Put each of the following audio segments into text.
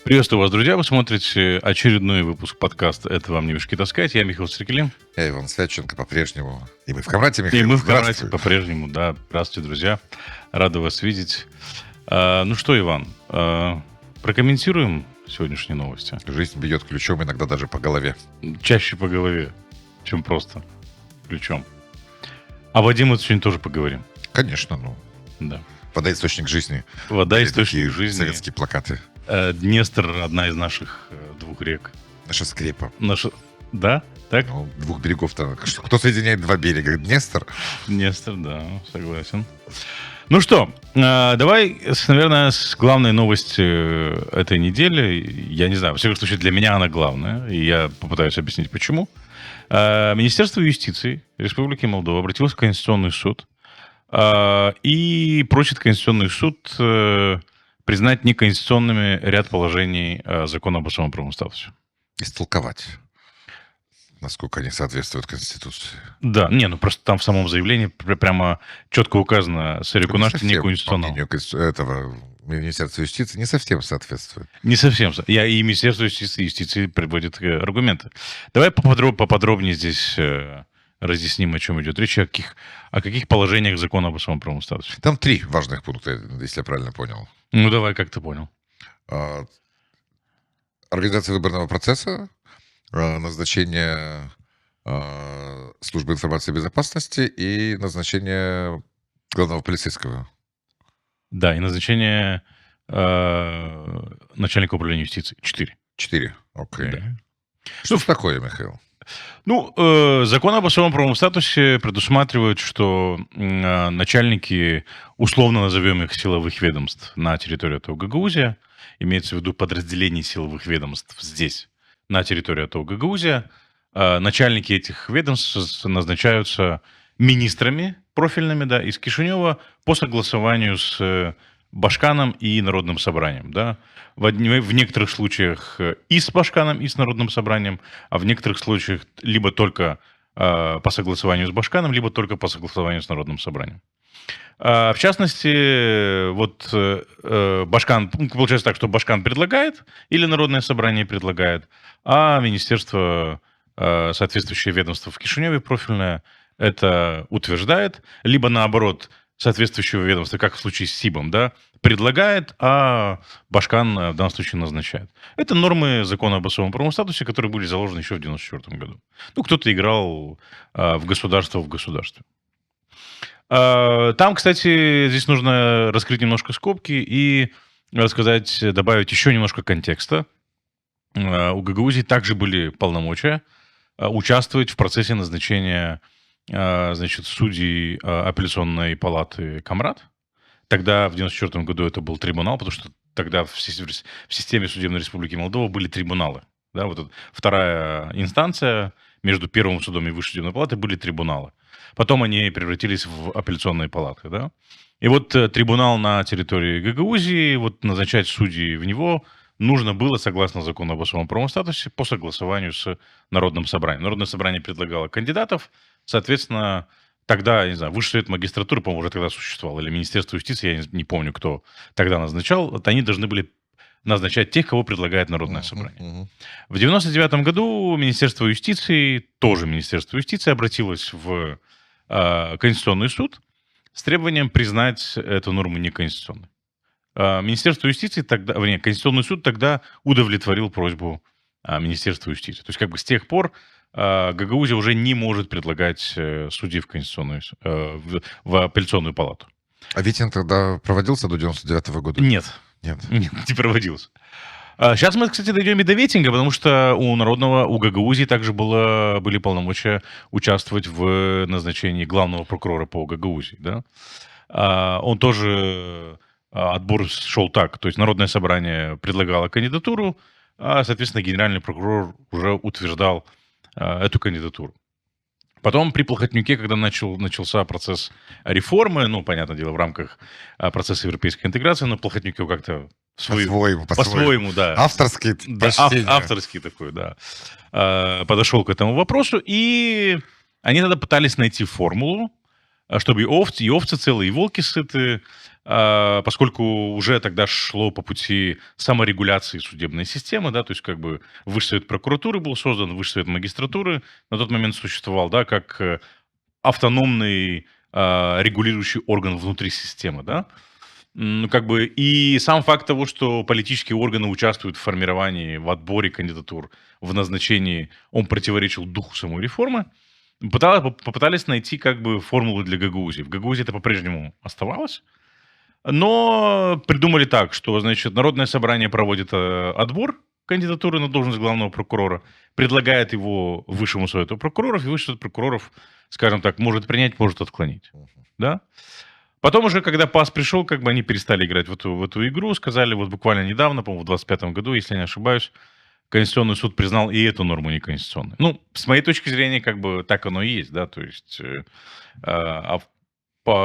Приветствую вас, друзья. Вы смотрите очередной выпуск подкаста «Это вам не мешки таскать». Я Михаил Стрекелин. Я Иван Свяченко по-прежнему. И мы в Камрате, И Михаил. мы в Камрате по-прежнему, да. Здравствуйте, друзья. Рады вас видеть. Ну что, Иван, прокомментируем сегодняшние новости? Жизнь бьет ключом, иногда даже по голове. Чаще по голове, чем просто ключом. О воде мы сегодня тоже поговорим. Конечно, Да. Вода — источник жизни. Вода — Были источник такие жизни. советские плакаты. Днестр — одна из наших двух рек. Наша скрепа. Да? Так? Двух берегов-то. Кто соединяет два берега? Днестр? Днестр, да, согласен. Ну что, давай, наверное, с главной новости этой недели. Я не знаю, во всяком случае, для меня она главная, и я попытаюсь объяснить, почему. Министерство юстиции Республики Молдова обратилось в Конституционный суд и просит Конституционный суд признать неконституционными ряд положений закона об особом правовом статусе. Истолковать, насколько они соответствуют Конституции. Да, просто там в самом заявлении прямо четко указано «Сарикунашти неконституционал». По мнению этого Министерства юстиции не совсем соответствует. Не совсем. И Министерство юстиции приводит аргументы. Давай поподробнее здесь разъясним, о чем идет речь, о каких положениях закона об особом правовом статусе. Там 3 важных пункта, если я правильно понял. Ну, давай, как ты понял. Организация выборного процесса, назначение службы информации и безопасности и назначение главного полицейского. Да, и назначение начальника управления юстиции. 4. Окей. Да. Что это такое, Михаил? Закон об особом правовом статусе предусматривает, что начальники, условно назовем их, силовых ведомств на территории АТО Гагаузия, имеется в виду подразделений силовых ведомств здесь, на территории АТО Гагаузия, начальники этих ведомств назначаются министрами профильными, да, из Кишинева по согласованию с Башканом и Народным собранием, да. В некоторых случаях и с Башканом, и с Народным собранием, а в некоторых случаях либо только по согласованию с Башканом, либо только по согласованию с Народным собранием. В частности, Башкан, получается так, что Башкан предлагает, или Народное собрание предлагает, а министерство, соответствующее ведомство в Кишиневе профильное, это утверждает, либо наоборот, соответствующего ведомства, как в случае с СИБом, да, предлагает, а Башкан в данном случае назначает. Это нормы закона об особом правовом статусе, которые были заложены еще в 1994 году. Кто-то играл в государство в государстве. Там, кстати, здесь нужно раскрыть немножко скобки и добавить еще немножко контекста. У Гагаузии также были полномочия участвовать в процессе назначения судей апелляционной палаты Камрат. Тогда, в 1994 году, это был трибунал, потому что тогда в системе судебной республики Молдова были трибуналы. Да, вот вторая инстанция между первым судом и высшей судебной палатой были трибуналы. Потом они превратились в апелляционные палаты. Да? И трибунал на территории Гагаузии, назначать судей в него нужно было, согласно закону об особом правовом статусе, по согласованию с Народным собранием. Народное собрание предлагало кандидатов, соответственно, тогда, не знаю, Высший совет магистратуры, по-моему, уже тогда существовал, или Министерство юстиции, я не помню, кто тогда назначал, они должны были назначать тех, кого предлагает Народное собрание. В 1999 году Министерство юстиции обратилось в Конституционный суд с требованием признать эту норму неконституционной. Министерство юстиции Конституционный суд тогда удовлетворил просьбу Министерства юстиции. То есть с тех пор Гагаузия уже не может предлагать судей в апелляционную палату. А Витин тогда проводился до 1999 года? Нет, не проводился. Сейчас мы, кстати, дойдем и до ветинга, потому что у Гагаузии также были полномочия участвовать в назначении главного прокурора по Гагаузии. Да? Он тоже... Отбор шел так, то есть Народное собрание предлагало кандидатуру, а, соответственно, генеральный прокурор уже утверждал эту кандидатуру. Потом при Плохотнюке, когда начался процесс реформы, понятное дело, в рамках процесса европейской интеграции, но Плохотнюке как-то по-своему, да. Авторский, авторский такой, да. Подошел к этому вопросу, и они тогда пытались найти формулу, чтобы и овцы целые, и волки сыты, поскольку уже тогда шло по пути саморегуляции судебной системы, да, то есть как бы Высший совет прокуратуры был создан, Высший совет магистратуры на тот момент существовал, да, как автономный регулирующий орган внутри системы, да. Ну, как бы и сам факт того, что политические органы участвуют в формировании, в отборе кандидатур, в назначении, он противоречил духу самой реформы. Попытались найти как бы формулу для Гагаузии. В Гагаузии это по-прежнему оставалось, но придумали так, что, значит, Народное собрание проводит отбор кандидатуры на должность главного прокурора, предлагает его Высшему совету прокуроров, и Высший совет прокуроров, скажем так, может принять, может отклонить. Да? Потом уже, когда ПАС пришел, как бы они перестали играть в эту игру, сказали вот буквально недавно, по-моему, в 2025 году, если я не ошибаюсь, Конституционный суд признал и эту норму неконституционной. Ну, с моей точки зрения, как бы так оно и есть, да, то есть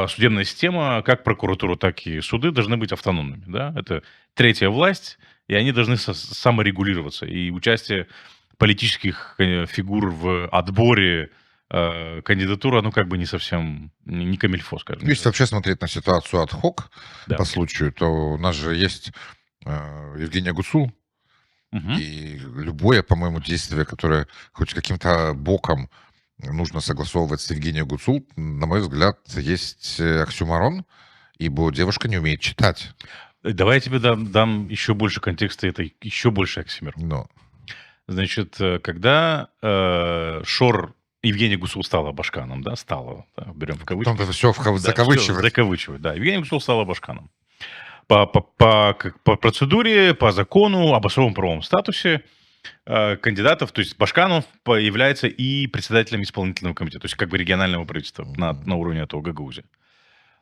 судебная система, как прокуратура, так и суды должны быть автономными, да, это третья власть, и они должны саморегулироваться, и участие политических фигур в отборе кандидатура, ну, как бы не совсем, не камильфо, скажем. Если вообще смотреть на ситуацию ad-hoc Да. по случаю, то у нас же есть Евгения Гуцул, Мгм. и любое, по-моему, действие, которое хоть каким-то боком нужно согласовывать с Евгенией Гуцул, на мой взгляд, есть оксюморон, ибо девушка не умеет читать. Давай я тебе дам еще больше контекста, это еще больше оксимирон. Но Значит, когда Шор Евгения Гусул стала башканом, да, стала, да, берем в кавычки. там все Да, закавычивать. всё, закавычивать, да. Евгения Гусул стала башканом. По процедуре, по закону об особом правовом статусе кандидатов, то есть Башканов является и председателем исполнительного комитета, то есть как бы регионального правительства на уровне этого Гагаузии.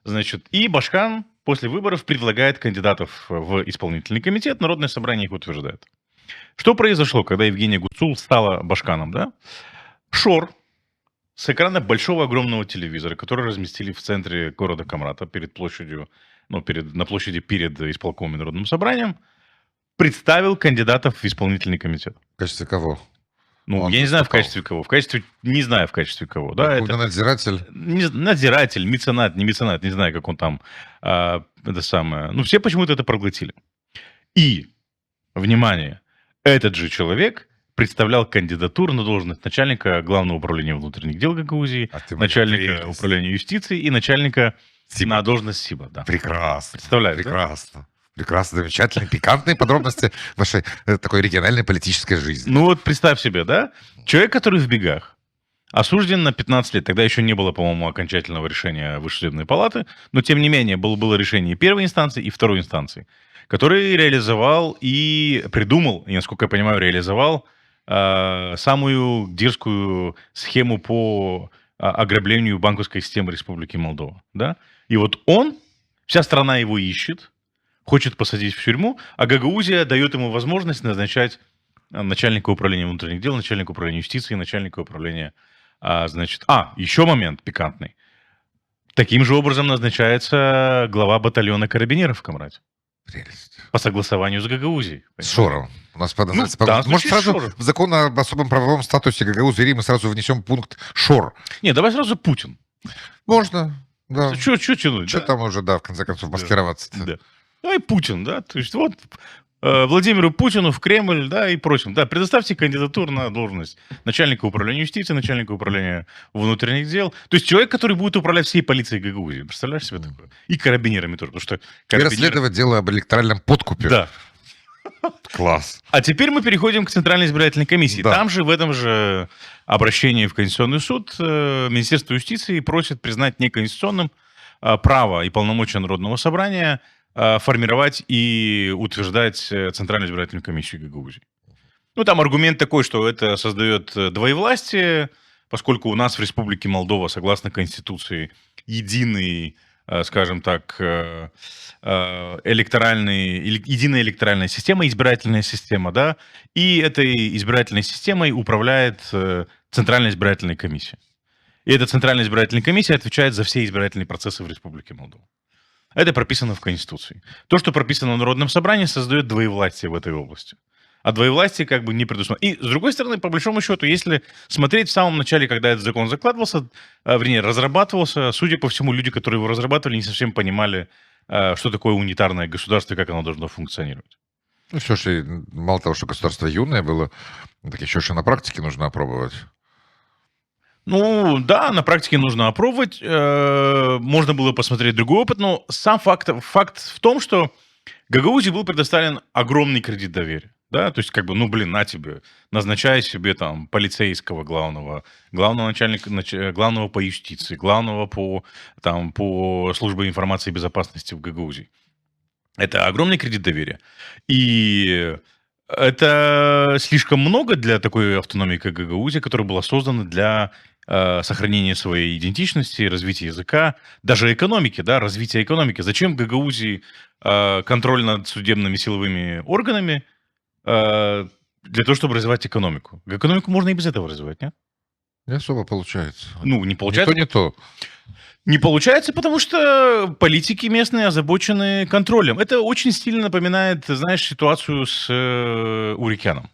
Значит, и Башкан после выборов предлагает кандидатов в исполнительный комитет, Народное собрание их утверждает. Что произошло, когда Евгения Гуцул стала Башканом, да? Шор с экрана большого огромного телевизора, который разместили в центре города Камрата перед площадью, ну, на площади перед исполкомом и Народным собранием, представил кандидатов в исполнительный комитет. В качестве кого? Ну, Он я не знаю в выступал. качестве кого. Не знаю в качестве кого. Да, Верховный это надзиратель. надзиратель, меценат, не меценат, не знаю, как он там, это самое. Ну, все почему-то это проглотили. И, внимание, этот же человек представлял кандидатуру на должность начальника Главного управления внутренних дел Гагаузии, А ты моя начальника прелесть. управления юстиции и начальника Сиба. на должность СИБа. Да. Прекрасно. Представляешь, да? Прекрасно. Прекрасно, замечательно. Пикантные подробности вашей такой региональной политической жизни. Ну вот представь себе, да? Человек, который в бегах, осужден на 15 лет. Тогда еще не было, по-моему, окончательного решения Высшей судебной палаты, но тем не менее было решение первой инстанции и второй инстанции, который реализовал и придумал, и, насколько я понимаю, реализовал самую дерзкую схему по ограблению банковской системы Республики Молдова. Да? И вот он, вся страна его ищет, хочет посадить в тюрьму, а Гагаузия дает ему возможность назначать начальника управления внутренних дел, начальника управления юстиции, начальника управления... еще момент пикантный. Таким же образом назначается глава батальона карабинеров в Камрате. Прелесть. По согласованию с Гагаузией. С Шором. У нас подозревается... да, Может, звучит сразу Шор. в закон об особом правовом статусе Гагаузии мы сразу внесем пункт Шор. Не, давай сразу Путин. Можно, да. Что тянуть? Что да? там уже, да, в конце концов, Да. маскироваться-то? Да. Давай Путин, да, то есть вот Владимиру Путину в Кремль, да, и прочим. Да, предоставьте кандидатуру на должность начальника управления юстиции, начальника управления внутренних дел. То есть человек, который будет управлять всей полицией Гагаузии. Представляешь себе такое? И карабинерами тоже, потому что И расследовать дело об электоральном подкупе. Да. Класс. А теперь мы переходим к Центральной избирательной комиссии. Да. Там же, в этом же обращении в Конституционный суд, Министерство юстиции просит признать неконституционным право и полномочия Народного собрания формировать и утверждать Центральную избирательную комиссию Гагаузии. Ну, там аргумент такой, что это создает двоевластие, поскольку у нас в Республике Молдова, согласно Конституции, единый, скажем так, единая электоральная система, избирательная система, да, и этой избирательной системой управляет Центральная избирательная комиссия. И эта Центральная избирательная комиссия отвечает за все избирательные процессы в Республике Молдова. Это прописано в Конституции. То, что прописано в Народном собрании, создает двоевластие в этой области. А двоевластие как бы не предусмотрено. И, с другой стороны, по большому счету, если смотреть в самом начале, когда этот закон закладывался, вернее, разрабатывался, судя по всему, люди, которые его разрабатывали, не совсем понимали, что такое унитарное государство и как оно должно функционировать. Ну, все же, мало того, что государство юное было, так еще и на практике нужно опробовать. Ну, да, на практике нужно опробовать. Можно было посмотреть другой опыт, но сам факт в том, что Гагаузии был предоставлен огромный кредит доверия. Да, то есть, как бы, ну, блин, на тебе, назначай себе там полицейского главного начальника, главного по юстиции, главного по службе информации и безопасности в Гагаузии. Это огромный кредит доверия. И это слишком много для такой автономии, как Гагаузия, которая была создана для сохранения своей идентичности, развития языка, даже экономики, да, развития экономики. Зачем Гагаузии контроль над судебными силовыми органами для того, чтобы развивать экономику? Экономику можно и без этого развивать, нет? Не особо получается. Ну, не получается. Не то. Не получается, потому что политики местные озабочены контролем. Это очень сильно напоминает, знаешь, ситуацию с Урикяном.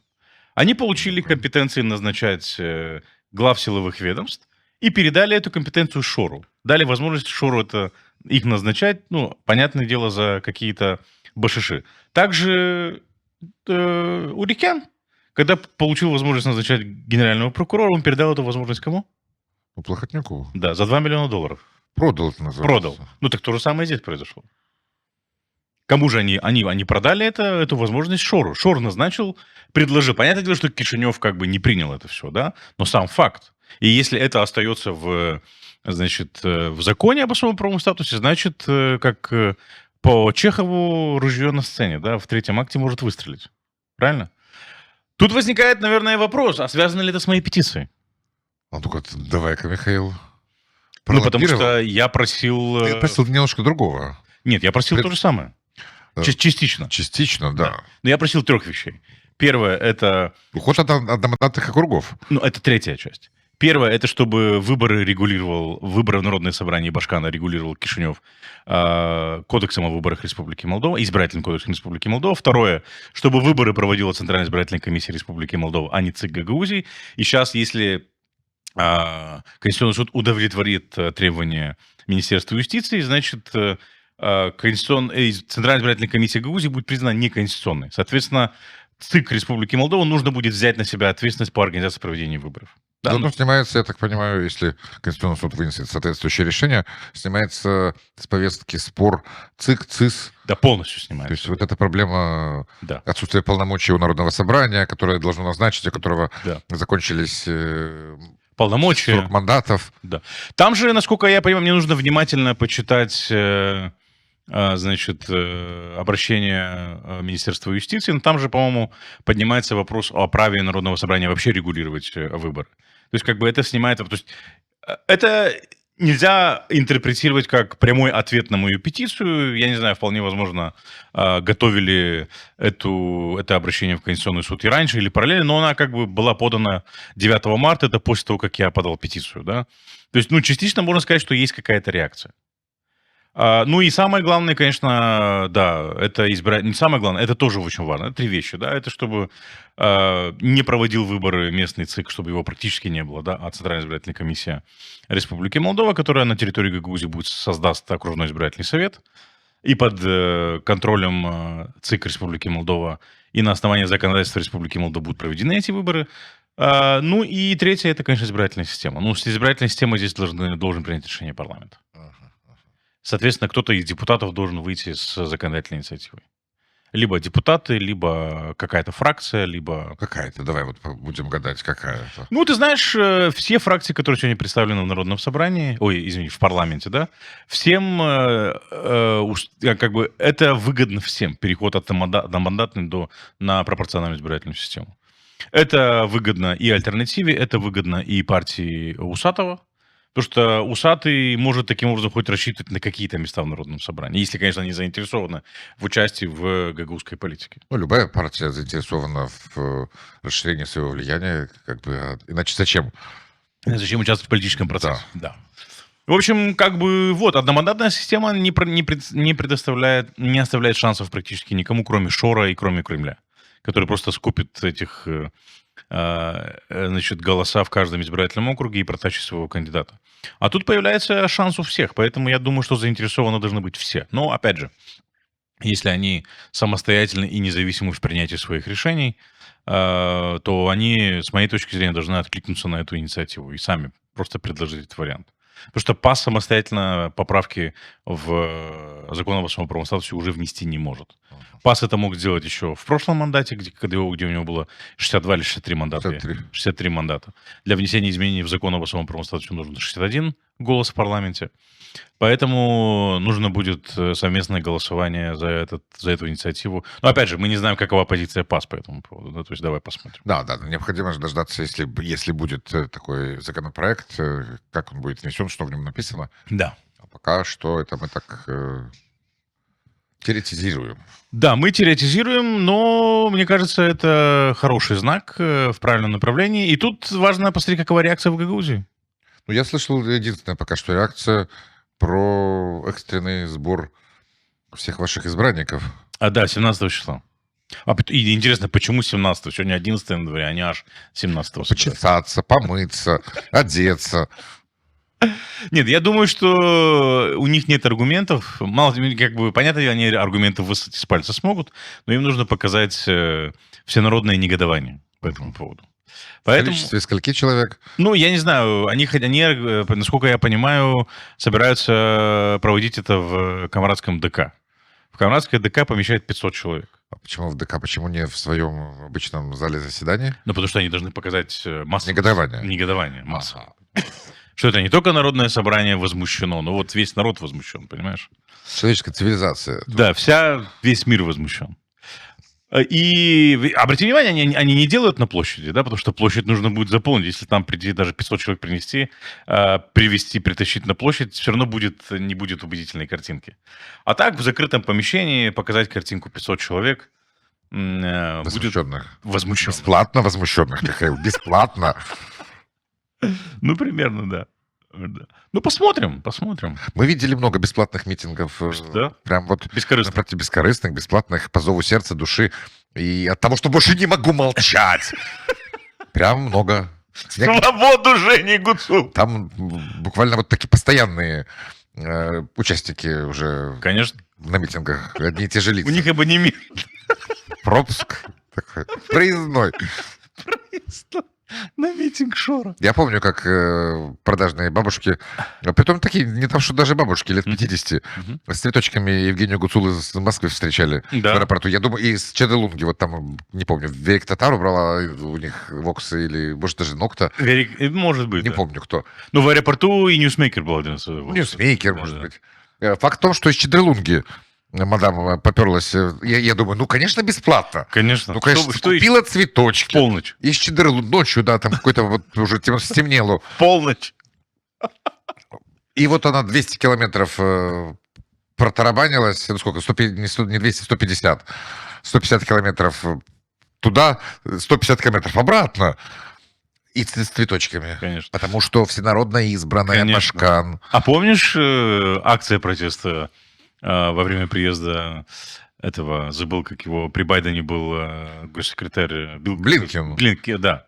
Они получили компетенции назначать глав силовых ведомств и передали эту компетенцию Шору. Дали возможность Шору это их назначать, ну, понятное дело, за какие-то башиши. Также Урикян, когда получил возможность назначать генерального прокурора, он передал эту возможность кому? Ну, Плохотнюку. Да, за $2 миллиона. Продал это называется. Продал. Ну, так то же самое здесь произошло. Кому же они продали эту возможность Шору. Шор назначил, предложил. Понятное дело, что Кишинев как бы не принял это все, да? Но сам факт. И если это остается в законе об особом правовом статусе, значит, как по Чехову ружье на сцене, да, в 3-м акте может выстрелить. Правильно? Тут возникает, наверное, вопрос, а связано ли это с моей петицией? А ну-ка, давай-ка, Михаил. Ну, потому что я просил... Ты просил немножко другого. Нет, я просил то же самое. Частично. Частично, да. Но я просил 3 вещей. Первое, это... Уход от одномандатных округов. Ну, это 3-я часть. Первое, это чтобы выборы в Народное собрание Башкана регулировал Кишинев Кодексом о выборах Республики Молдова, Избирательным кодексом Республики Молдова. Второе, чтобы выборы проводила Центральная избирательная комиссия Республики Молдова, а не ЦИК Гагаузии. И сейчас, если Конституционный суд удовлетворит требования Министерства юстиции, значит, Центральная избирательная комиссия Гагаузии будет признана неконституционной. Соответственно, ЦИК Республики Молдова нужно будет взять на себя ответственность по организации проведения выборов. Да, Закон снимается, я так понимаю, если Конституционный суд вынесет соответствующее решение, снимается с повестки спор ЦИК, ЦИС. Да, полностью снимается. То есть вот эта проблема Да. отсутствия полномочий у Народного собрания, которое должно назначить, у которого Да. закончились полномочия. срок мандатов. Да. Там же, насколько я понимаю, мне нужно внимательно почитать обращение Министерства юстиции. Но там же, по-моему, поднимается вопрос о праве Народного собрания вообще регулировать выборы. То есть, как бы это снимает... То есть, это нельзя интерпретировать как прямой ответ на мою петицию. Я не знаю, вполне возможно, готовили это обращение в Конституционный суд и раньше, или параллельно, но она как бы была подана 9 марта, это после того, как я подал петицию, да. То есть, ну, частично можно сказать, что есть какая-то реакция. Ну и самое главное, конечно, да, это не самое главное, это тоже очень важно. Это 3 вещи, да, это чтобы не проводил выборы местный ЦИК, чтобы его практически не было, да, а Центральная избирательная комиссия Республики Молдова, которая на территории Гагаузии создаст окружной избирательный совет, и под контролем ЦИК Республики Молдова и на основании законодательства Республики Молдова будут проведены эти выборы. Ну и 3-е, это, конечно, избирательная система. Ну, с избирательной системой здесь должен принять решение парламент. Соответственно, кто-то из депутатов должен выйти с законодательной инициативой. Либо депутаты, либо какая-то фракция, либо... Какая-то, давай вот будем гадать, какая-то. Ну, ты знаешь, все фракции, которые сегодня представлены в Народном собрании, в парламенте, да, всем, как бы, это выгодно всем, переход от одномандатной на пропорциональную избирательную систему. Это выгодно и альтернативе, это выгодно и партии Усатова, потому что Усатый может таким образом хоть рассчитывать на какие-то места в Народном собрании, если, конечно, они заинтересованы в участии в гагаузской политике. Ну, любая партия заинтересована в расширении своего влияния, как бы, иначе зачем? Зачем участвовать в политическом процессе? Да. В общем, как бы, вот, одномандатная система не оставляет шансов практически никому, кроме Шора и кроме Кремля. который просто скупит этих значит, голоса в каждом избирательном округе и протащит своего кандидата. А тут появляется шанс у всех, поэтому я думаю, что заинтересованы должны быть все. Но, опять же, если они самостоятельны и независимы в принятии своих решений, то они, с моей точки зрения, должны откликнуться на эту инициативу и сами просто предложить этот вариант. Потому что ПАС самостоятельно поправки в закон об особом правовом статусе уже внести не может. ПАС это мог сделать еще в прошлом мандате, где у него было 62 или 63 мандата. 63 мандата. Для внесения изменений в закон об особом правовом статусе нужно 61 голос в парламенте. Поэтому нужно будет совместное голосование за эту инициативу. Но опять же, мы не знаем, какова позиция ПАС по этому поводу. Да? То есть давай посмотрим. Да, необходимо же дождаться, если будет такой законопроект, как он будет внесен, что в нем написано. Да. А пока что это мы так теоретизируем. Да, мы теоретизируем, но мне кажется, это хороший знак в правильном направлении. И тут важно посмотреть, какова реакция в Гагаузии. Ну, я слышал единственная пока что реакция про экстренный сбор всех ваших избранников. Да, 17 числа. И интересно, почему 17? Сегодня 11 января, а не аж 17. Почесаться, помыться, одеться. Нет, я думаю, что у них нет аргументов. Мало, как бы, понятно, они аргументы высадить с пальца смогут, но им нужно показать всенародное негодование по этому поводу. Поэтому... В количестве скольки человек? Ну, я не знаю. Они, насколько я понимаю, собираются проводить это в Камрадском ДК. В Камрадское ДК помещает 500 человек. А почему в ДК? Почему не в своем обычном зале заседаний? Ну, потому что они должны показать массу. Негодование. Массу. Что это не только народное собрание возмущено, но вот весь народ возмущен, понимаешь? Человеческая цивилизация. Да, весь мир возмущен. И обрати внимание, они не делают на площади, да, потому что площадь нужно будет заполнить. Если там даже 500 человек притащить на площадь, все равно не будет убедительной картинки. А так в закрытом помещении показать картинку 500 человек возмущенных. Возмущенных. Бесплатно возмущенных, Михаил, бесплатно. Ну, примерно, да. Ну, посмотрим. Мы видели много бесплатных митингов. Да? Прям вот бескорыстных, бесплатных, по зову сердца, души. И от того, что больше не могу молчать. Прям много. Свободу, Жени Гуцул! Там буквально вот такие постоянные участники уже. Конечно. На митингах. Одни и те же лица. У них абонемент. Пропуск такой. Проездной. На митинг Шора. Я помню, как продажные бабушки, притом такие, не там, что даже бабушки, лет 50, с цветочками Евгению Гуцул из Москвы встречали в аэропорту. Я думаю, из Чедалунги, вот там, не помню, Верик Татару брала у них Воксы или, может, даже Нокта. Может быть, Не помню, кто. Ну, в аэропорту и Ньюсмейкер был один из Ньюсмейкер, может быть. Факт в том, что из Чедалунги мадам поперлась. Я думаю, ну, конечно, бесплатно. Конечно. Ну, конечно, купила цветочки. Полночь. Из Чедерлу ночью, да, там какой-то вот уже стемнело. Полночь. И вот она 200 километров протарабанилась, ну сколько, не 200, 150. 150 километров туда, 150 километров обратно. И с цветочками. Конечно. Потому что всенародно избранная Машкан. А помнишь акция протеста во время приезда этого, забыл, как его, при Байдене был госсекретарь Блинкен, да.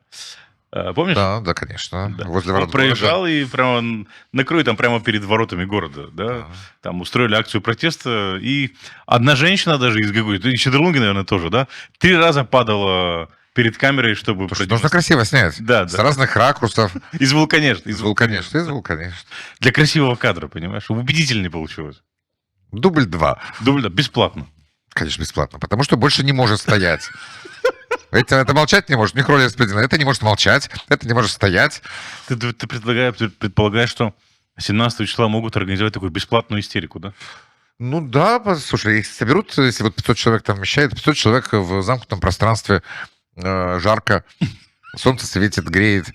Помнишь? Да, конечно. Да. Возле ворот он проезжал города. И прямо на краю, там прямо перед воротами города, да. Там устроили акцию протеста, и одна женщина даже из Гагаузии, Чедерлунги, наверное, тоже, да, 3 раза падала перед камерой, чтобы... Нужно красиво снять. Да. С разных ракурсов. Из вулканешт. Для красивого кадра, понимаешь? Убедительнее получилось. Дубль 2. Бесплатно. Конечно, бесплатно, потому что больше не может стоять. Это молчать не может. Микроли распределено. Это не может молчать, это не может стоять. Ты предполагаешь, что 17 числа могут организовать такую бесплатную истерику, да? Ну да, слушай, их соберут, если вот 500 человек там вмещает, 500 человек в замкнутом пространстве, жарко, солнце светит, греет.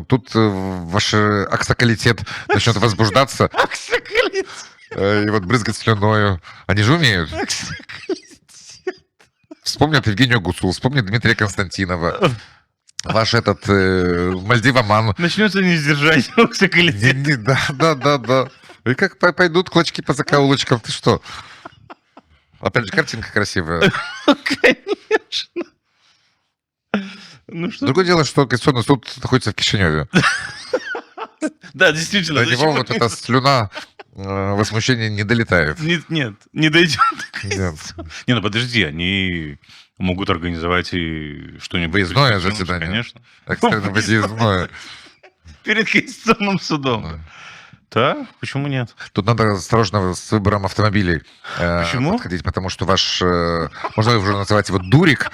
Тут ваш оксаколитет начнет возбуждаться. Оксаколитет. И вот брызгать слюною. Они же умеют. Вспомнят Евгению Гуцул, вспомнят Дмитрия Константинова. Ваш этот Мальдиваман. Начнется несдержание оксаколитета. Да. И как пойдут клочки по закоулочкам. Ты что? Опять же, картинка красивая. Конечно. Ну что? Другое дело, что Конституционный суд находится в Кишиневе. Да, действительно. До него вот эта слюна возмущения не долетает. Нет, не дойдет. Нет. Не, ну подожди, они могут организовать и что-нибудь. Выездное присутствующее, заседание. Конечно. Экстренно выездное. Перед Конституционным судом. Да. Да, почему нет? Тут надо осторожно с выбором автомобилей Почему? подходить, потому что ваш, можно уже называть его дурик,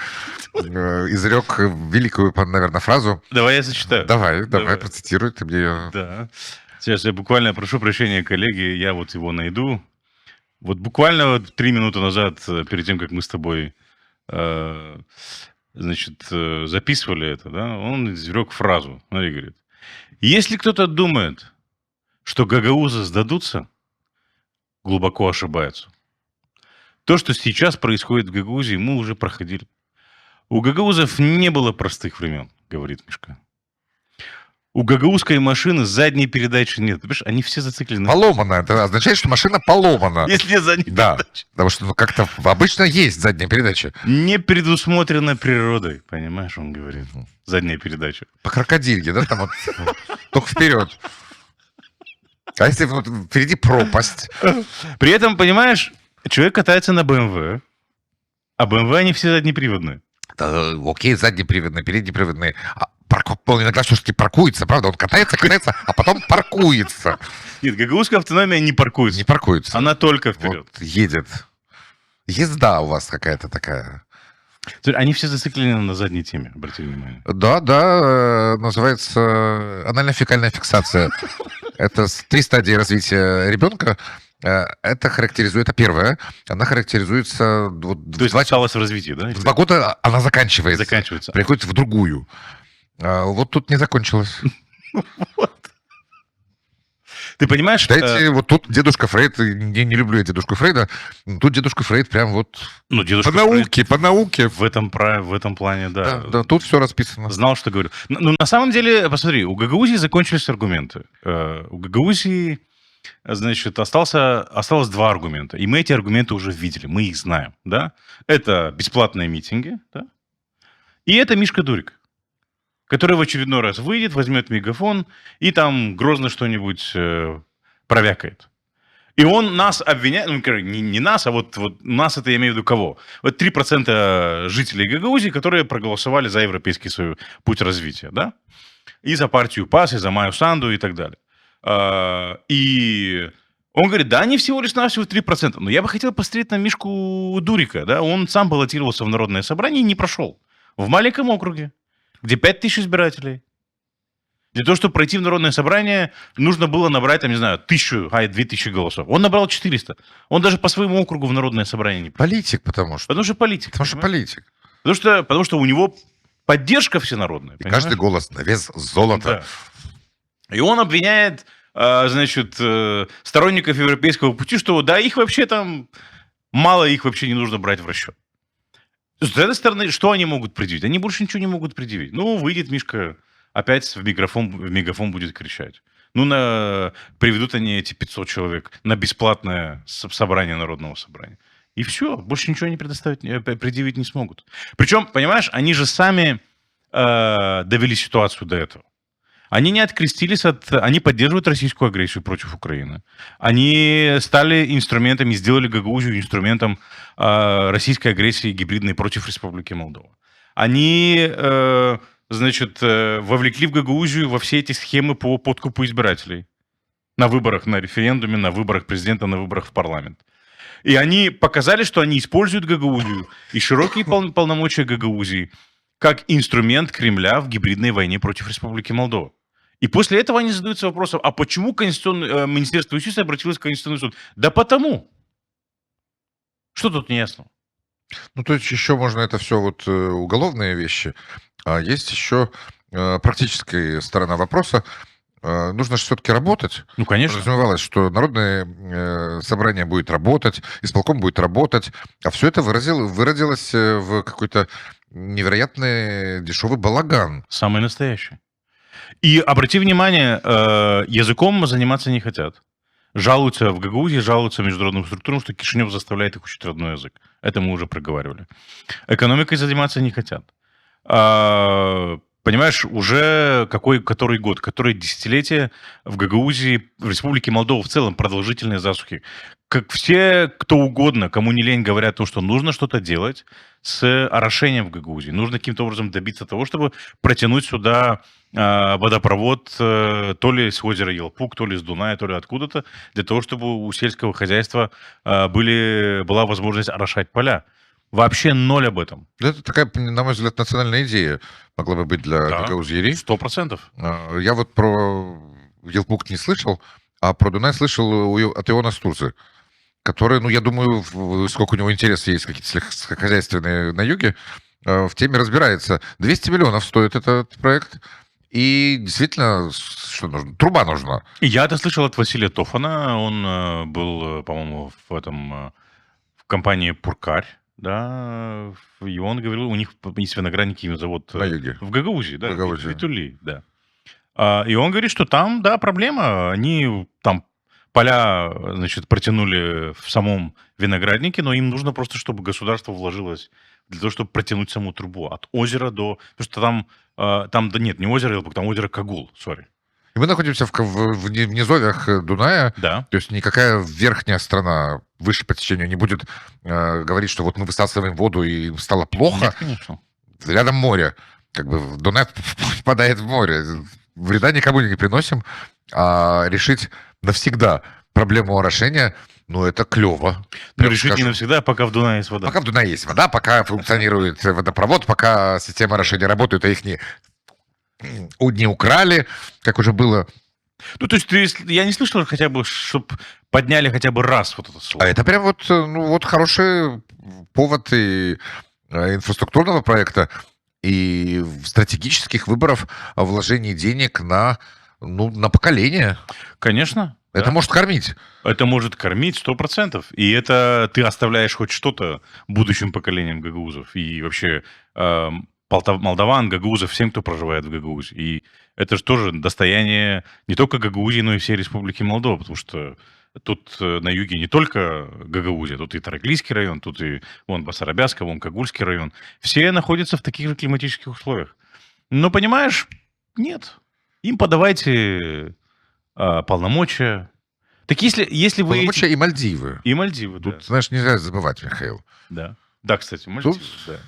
изрек великую, наверное, фразу. Давай я зачитаю. Давай, Давай. процитируй, ты мне ее... Да. Сейчас я буквально прошу прощения, коллеги, я вот его найду. Вот буквально вот 3 минуты назад, перед тем, как мы с тобой, значит, записывали это, да, он изрек фразу. Смотри, говорит, если кто-то думает, что гагаузы сдадутся, глубоко ошибаются. То, что сейчас происходит в Гагаузии, мы уже проходили. У гагаузов не было простых времен, говорит Мишка. У гагаузской машины задней передачи нет. Ты понимаешь, они все зациклены. Поломана. Это означает, что машина поломана. Если нет задней Да, передачи. потому что как-то обычно есть задняя передача. Не предусмотрено природой, понимаешь, он говорит. Задняя передача. По крокодилье, да, там вот только вперед. А если вот впереди пропасть? При этом, понимаешь, человек катается на БМВ, а БМВ они все заднеприводные. Да, окей, заднеприводные, переднеприводные. Он иногда все-таки паркуется, правда? Он катается, а потом паркуется. Нет, гагаузская автономия не паркуется. Не паркуется. Она только вперед. Вот едет. Езда у вас какая-то такая. Они все зациклены на задней теме, обрати внимание. Да, называется анально-фекальная фиксация. Это 3 стадии развития ребенка. Это характеризует, это первое, она характеризуется... То есть осталось в развитии, да? 2 года она заканчивается. Заканчивается. Приходит в другую. Вот тут не закончилось. Вот. Ты понимаешь... Дайте, вот тут дедушка Фрейд, не люблю я дедушку Фрейда, но тут дедушка Фрейд прям вот Ну, дедушка по науке. в этом плане, да. Да, тут все расписано. Знал, что говорю. Ну, на самом деле, посмотри, у Гагаузии закончились аргументы. У Гагаузии, значит, осталось 2 аргумента. И мы эти аргументы уже видели, мы их знаем, да? Это бесплатные митинги, да? И это Мишка Дурик, который в очередной раз выйдет, возьмет мегафон и там грозно что-нибудь провякает. И он нас обвиняет, ну, не нас, а вот нас, это я имею в виду кого? Вот 3% жителей Гагаузии, которые проголосовали за европейский свой путь развития, да? И за партию ПАС, и за Майю Санду, и так далее. И он говорит, да, они всего лишь навсего 3%. Но я бы хотел посмотреть на Мишку Дурика, да? Он сам баллотировался в Народное собрание и не прошел. В маленьком округе, где 5000 избирателей. Для того, чтобы пройти в Народное собрание, нужно было набрать, там, не знаю, 1000, 2000 голосов. Он набрал 400. Он даже по своему округу в Народное собрание не прошел. Политик, потому что. Потому что политик. Потому что понимаешь? политик. Потому что у него поддержка всенародная. И понимаешь? каждый голос на вес золота. Да. И он обвиняет, значит, сторонников европейского пути, что да, их вообще там мало, их вообще не нужно брать в расчет. С этой стороны, что они могут предъявить? Они больше ничего не могут предъявить. Ну, выйдет Мишка, опять в мегафон будет кричать. Ну, приведут они эти 500 человек на бесплатное собрание Народного собрания. И все, больше ничего они предъявить не смогут. Причем, понимаешь, они же сами довели ситуацию до этого. Они не открестились они поддерживают российскую агрессию против Украины. Они стали инструментами, сделали Гагаузию инструментом российской агрессии гибридной против Республики Молдова. Они, значит, вовлекли в Гагаузию во все эти схемы по подкупу избирателей. На выборах, на референдуме, на выборах президента, на выборах в парламент. И они показали, что они используют Гагаузию и широкие полномочия Гагаузии как инструмент Кремля в гибридной войне против Республики Молдова. И после этого они задаются вопросом, а почему Министерство юстиции обратилось в Конституционный суд? Да потому. Что тут неясно? Ну, то есть еще можно это все вот уголовные вещи, а есть еще практическая сторона вопроса. Нужно же все-таки работать. Ну, конечно. Подразумевалось, что народное собрание будет работать, исполком будет работать, а все это выродилось в какой-то невероятный дешевый балаган. Самый настоящий. И обрати внимание, языком заниматься не хотят. Жалуются в Гагаузии, жалуются международным структурам, что Кишинев заставляет их учить родной язык. Это мы уже проговаривали. Экономикой заниматься не хотят. Понимаешь, уже который год, который десятилетие в Гагаузии, в Республике Молдова в целом продолжительные засухи. Как все, кто угодно, кому не лень, говорят о том, что нужно что-то делать с орошением в Гагаузии. Нужно каким-то образом добиться того, чтобы протянуть сюда водопровод то ли с озера Елпук, то ли с Дуная, то ли откуда-то, для того, чтобы у сельского хозяйства была возможность орошать поля. Вообще ноль об этом. Это такая, на мой взгляд, национальная идея могла бы быть для Да, Гагаузии. 100%. Я вот про Елпук не слышал, а про Дунай слышал от Иона Стурзы, который, я думаю, сколько у него интереса есть какие-то сельскохозяйственные на юге, в теме разбирается. 200 миллионов стоит этот проект. И действительно, что нужно? Труба нужна. Я это слышал от Василия Тофана. Он был, по-моему, в компании «Пуркарь», да, и он говорил, у них есть виноградники, им завод На юге. в Гагаузии, да, В Гагаузии. Витули, да. И он говорит, что там, да, проблема. Они там поля, значит, протянули в самом винограднике, но им нужно просто, чтобы государство вложилось для того, чтобы протянуть саму трубу от озера до... Потому что там да нет, не озеро Елпук, там озеро Кагул, сори. И мы находимся в низовьях Дуная, Да. то есть никакая верхняя страна выше по течению не будет говорить, что вот мы высасываем воду и стало плохо. Нет, конечно. Рядом море. Как бы Дунай впадает в море. Вреда никому не приносим. А решить навсегда проблему орошения, это клево. Ну, решить не навсегда, пока в Дунае есть вода. Пока в Дунае есть вода, пока функционирует водопровод, пока система орошения работает, а их не украли, как уже было. Ну, то есть я не слышал хотя бы, чтобы подняли хотя бы раз вот это слово. А это прям вот хороший повод и инфраструктурного проекта, и стратегических выборов о вложении денег на поколение. Конечно. Это да. может кормить. Это может кормить 100%. И это ты оставляешь хоть что-то будущим поколениям гагаузов. И вообще молдаван, гагаузов, всем, кто проживает в Гагаузии. И это же тоже достояние не только Гагаузии, но и всей Республики Молдова. Потому что тут на юге не только Гагаузия, тут и Тараклийский район, тут и вон Басарабяска, вон Кагульский район. Все находятся в таких же климатических условиях. Но, понимаешь, нет. Им подавайте полномочия. Так если вы... Полномочия и Мальдивы. И Мальдивы, Тут, да. знаешь, нельзя забывать, Михаил. Да. Да, кстати, Мальдивы, Тут да.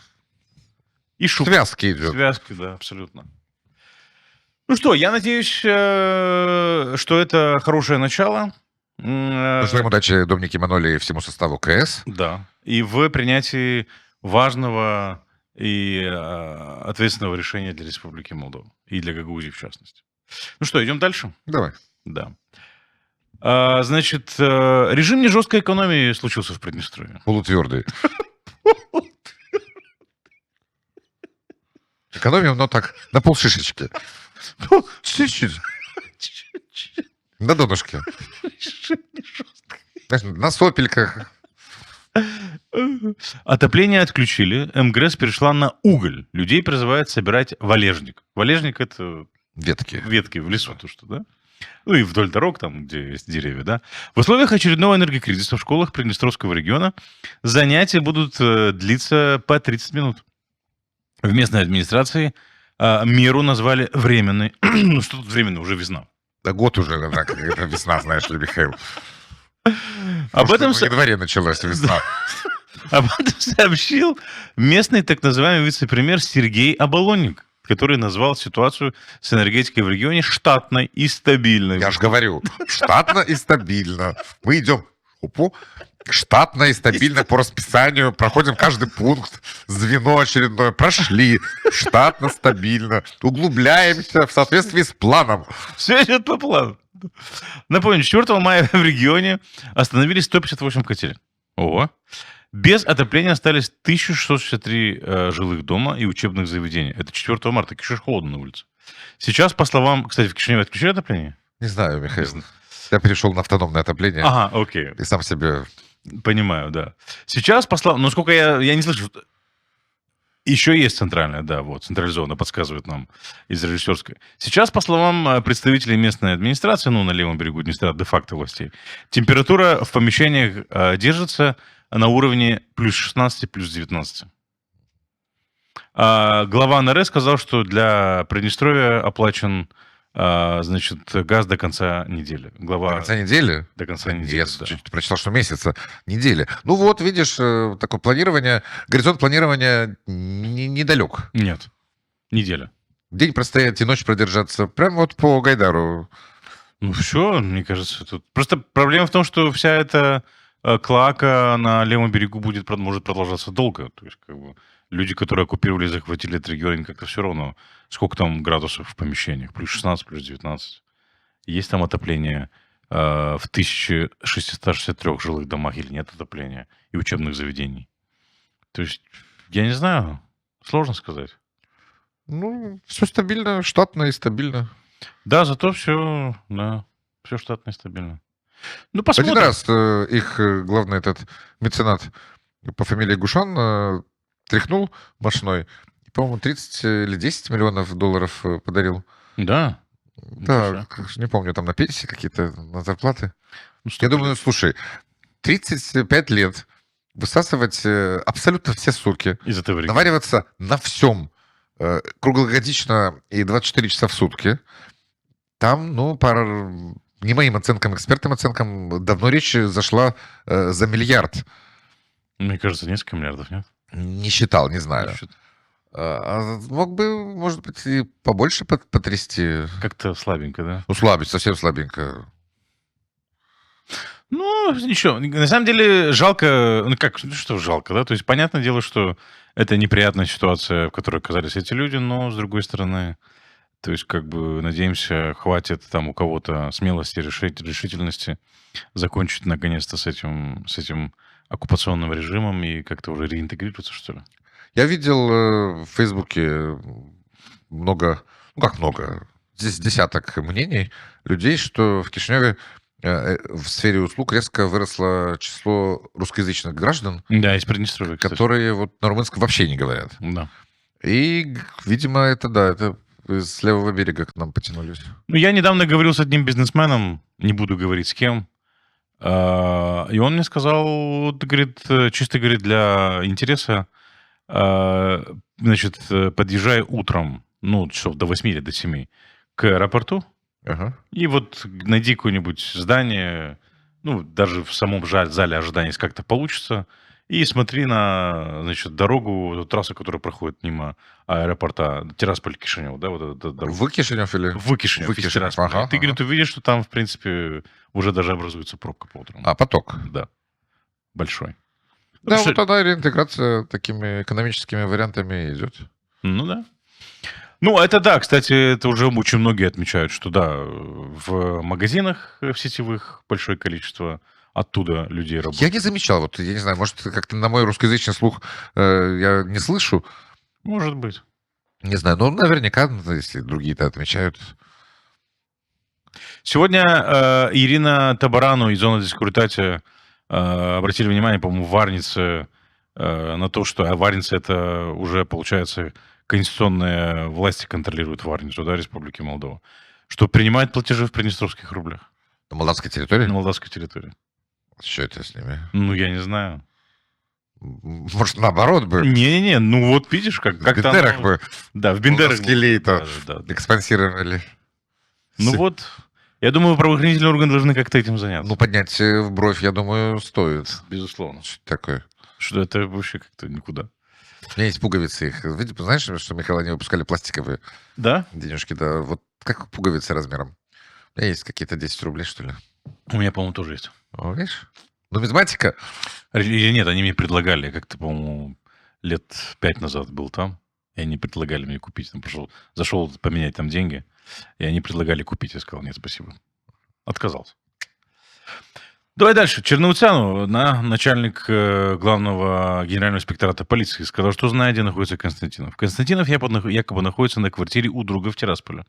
И шуб. связки идет. Связки, да, абсолютно. Ну что, я надеюсь, что это хорошее начало. Желаем удачи Доминике Маноли и всему составу КС. Да. И в принятии важного и ответственного решения для Республики Молдова. И для Гагаузии, в частности. Ну что, идем дальше? Давай. Да. Значит, режим нежесткой экономии случился в Приднестровье. Полутвердый. Экономим, но так, на полшишечки. Чуть-чуть. На донышке. Знаешь, на сопельках. Отопление отключили. МГРЭС перешла на уголь. Людей призывают собирать валежник. Валежник — это Ветки. ветки в лесу, то что, да? Ну и вдоль дорог, там, где есть деревья, да? В условиях очередного энергокризиса в школах Приднестровского региона занятия будут длиться по 30 минут. В местной администрации меру назвали временной. Ну что тут временно, уже весна. Да год уже, это весна, знаешь ли, Михаил. Об этом в январе началась весна. Об этом сообщил местный так называемый вице-премьер Сергей Оболонник, который назвал ситуацию с энергетикой в регионе штатной и стабильной. Я же говорю, штатно и стабильно. Мы идем штатно и стабильно по расписанию, проходим каждый пункт, звено очередное прошли, штатно, стабильно, углубляемся в соответствии с планом. Все идет по плану. Напомню, 4 мая в регионе остановились 158 котелей. Ого. Без отопления остались 1663 жилых дома и учебных заведений. Это 4 марта, еще ж холодно на улице. Сейчас, по словам... Кстати, в Кишиневе отключили отопление? Не знаю, Михаил. Я перешел на автономное отопление. Ага, окей. И сам себе... Понимаю, да. Сейчас, по словам... Ну, сколько я не слышу... Еще есть центральная, да, вот, централизованно подсказывает нам из режиссерской. Сейчас, по словам представителей местной администрации, на левом берегу Днестра, де-факто властей, температура в помещениях держится на уровне плюс 16, плюс 19. Глава НРС сказал, что для Приднестровья оплачен, значит, газ до конца недели. До Глава конца недели? до конца недели, Я да. чуть прочитал, что месяца, недели. Ну вот, видишь, такое планирование, горизонт планирования недалек. Нет, неделя. День простоять и ночь продержаться. Прям вот по Гайдару. Ну все, мне кажется, тут... Просто проблема в том, что вся эта клоака на левом берегу может продолжаться долго. То есть, как бы, люди, которые оккупировали и захватили этот регион, им как-то все равно, сколько там градусов в помещениях, плюс 16, плюс 19. Есть там отопление в 1663 жилых домах или нет отопления и учебных заведений. То есть, я не знаю, сложно сказать. Ну, все стабильно, штатно и стабильно. Да, зато все, да, все штатно и стабильно. Ну, Один посмотрим. раз их главный этот меценат по фамилии Гушан тряхнул мощной. И, по-моему, 30 или 10 миллионов долларов подарил. Да. Да, не помню, там на пенсии какие-то, на зарплаты. Ну, Я столько думаю, слушай, 35 лет высасывать абсолютно все соки, из этого региона. навариваться на всем круглогодично и 24 часа в сутки. Там, ну, пара, не моим оценкам, экспертным оценкам, давно речь зашла за миллиард. Мне кажется, несколько миллиардов, нет? Не считал, не знаю. Значит, Мог бы, может быть, и побольше потрясти. как-то слабенько, да? Ну, слабить, совсем слабенько. Ну, ничего. На самом деле, жалко... Ну, как, ну, что жалко, да? То есть, понятное дело, что это неприятная ситуация, в которой оказались эти люди, но, с другой стороны, то есть, как бы, надеемся, хватит там у кого-то смелости, решительности закончить наконец-то с этим оккупационным режимом и как-то уже реинтегрироваться, что ли. Я видел в Фейсбуке много, ну как много, здесь десяток мнений людей, что в Кишиневе в сфере услуг резко выросло число русскоязычных граждан, Да, из Приднестровья, кстати. которые вот на румынском вообще не говорят. Да. И, видимо, это да, это с левого берега к нам потянулись. Ну, я недавно говорил с одним бизнесменом, не буду говорить с кем, и он мне сказал, вот, говорит, чисто, говорит, для интереса, значит, подъезжай утром, ну, часов до 8 или до 7 к аэропорту, Ага. и вот найди какое-нибудь здание, ну, даже в самом зале ожидания, если как-то получится, и смотри на, значит, дорогу, эту трассу, которая проходит мимо аэропорта, Тирасполь-Кишинев, да, вот эта дорога. В Кишинев или? В Кишинев, В из Кишинев, Тирасполя. ага, Ты, говорит, ага. увидишь, что там, в принципе, уже даже образуется пробка по утрам. Поток. Да, большой. Да, Потому вот что- тогда реинтеграция такими экономическими вариантами идет. Ну да. Ну, это да, кстати, это уже очень многие отмечают, что да, в магазинах сетевых большое количество оттуда людей работает. Я не замечал, вот я не знаю, может, как-то на мой русскоязычный слух я не слышу, Может быть. не знаю, но наверняка, ну, если другие-то отмечают. Сегодня Ирина Табарану из зоны дискуритати обратили внимание, по-моему, в Варнице на то, что Варница это уже, получается, конституционные власти контролируют Варницу, да, Республики Молдова, что принимает платежи в приднестровских рублях На молдавской территории? на молдавской территории. Что это с ними? Ну, я не знаю. Может, наоборот бы? Не-не-не, ну вот видишь, как В как-то... Бендерах оно- бы Да, в Бендерах. молдавские лейто Да. экспансировали. Ну вот, я думаю, правоохранительные органы должны как-то этим заняться. Ну, поднять в бровь, я думаю, стоит. Безусловно. Что такое? Что это вообще как-то никуда. У меня есть пуговицы их. Видите, знаешь, что, Михаил, они выпускали пластиковые Да? денежки, да, вот как пуговицы размером. У меня есть какие-то 10 рублей, что ли. У меня, по-моему, тоже есть. О, видишь? Нумизматика. Или нет, они мне предлагали. Я как-то, по-моему, лет 5 назад был там. И они предлагали мне купить. Там зашел поменять там деньги. И они предлагали купить. Я сказал, нет, спасибо. Отказался. Давай дальше. Черноуцяну, начальник главного генерального инспектората полиции, сказал, что знает, где находится Константинов. Константинов якобы находится на квартире у друга в Тирасполе.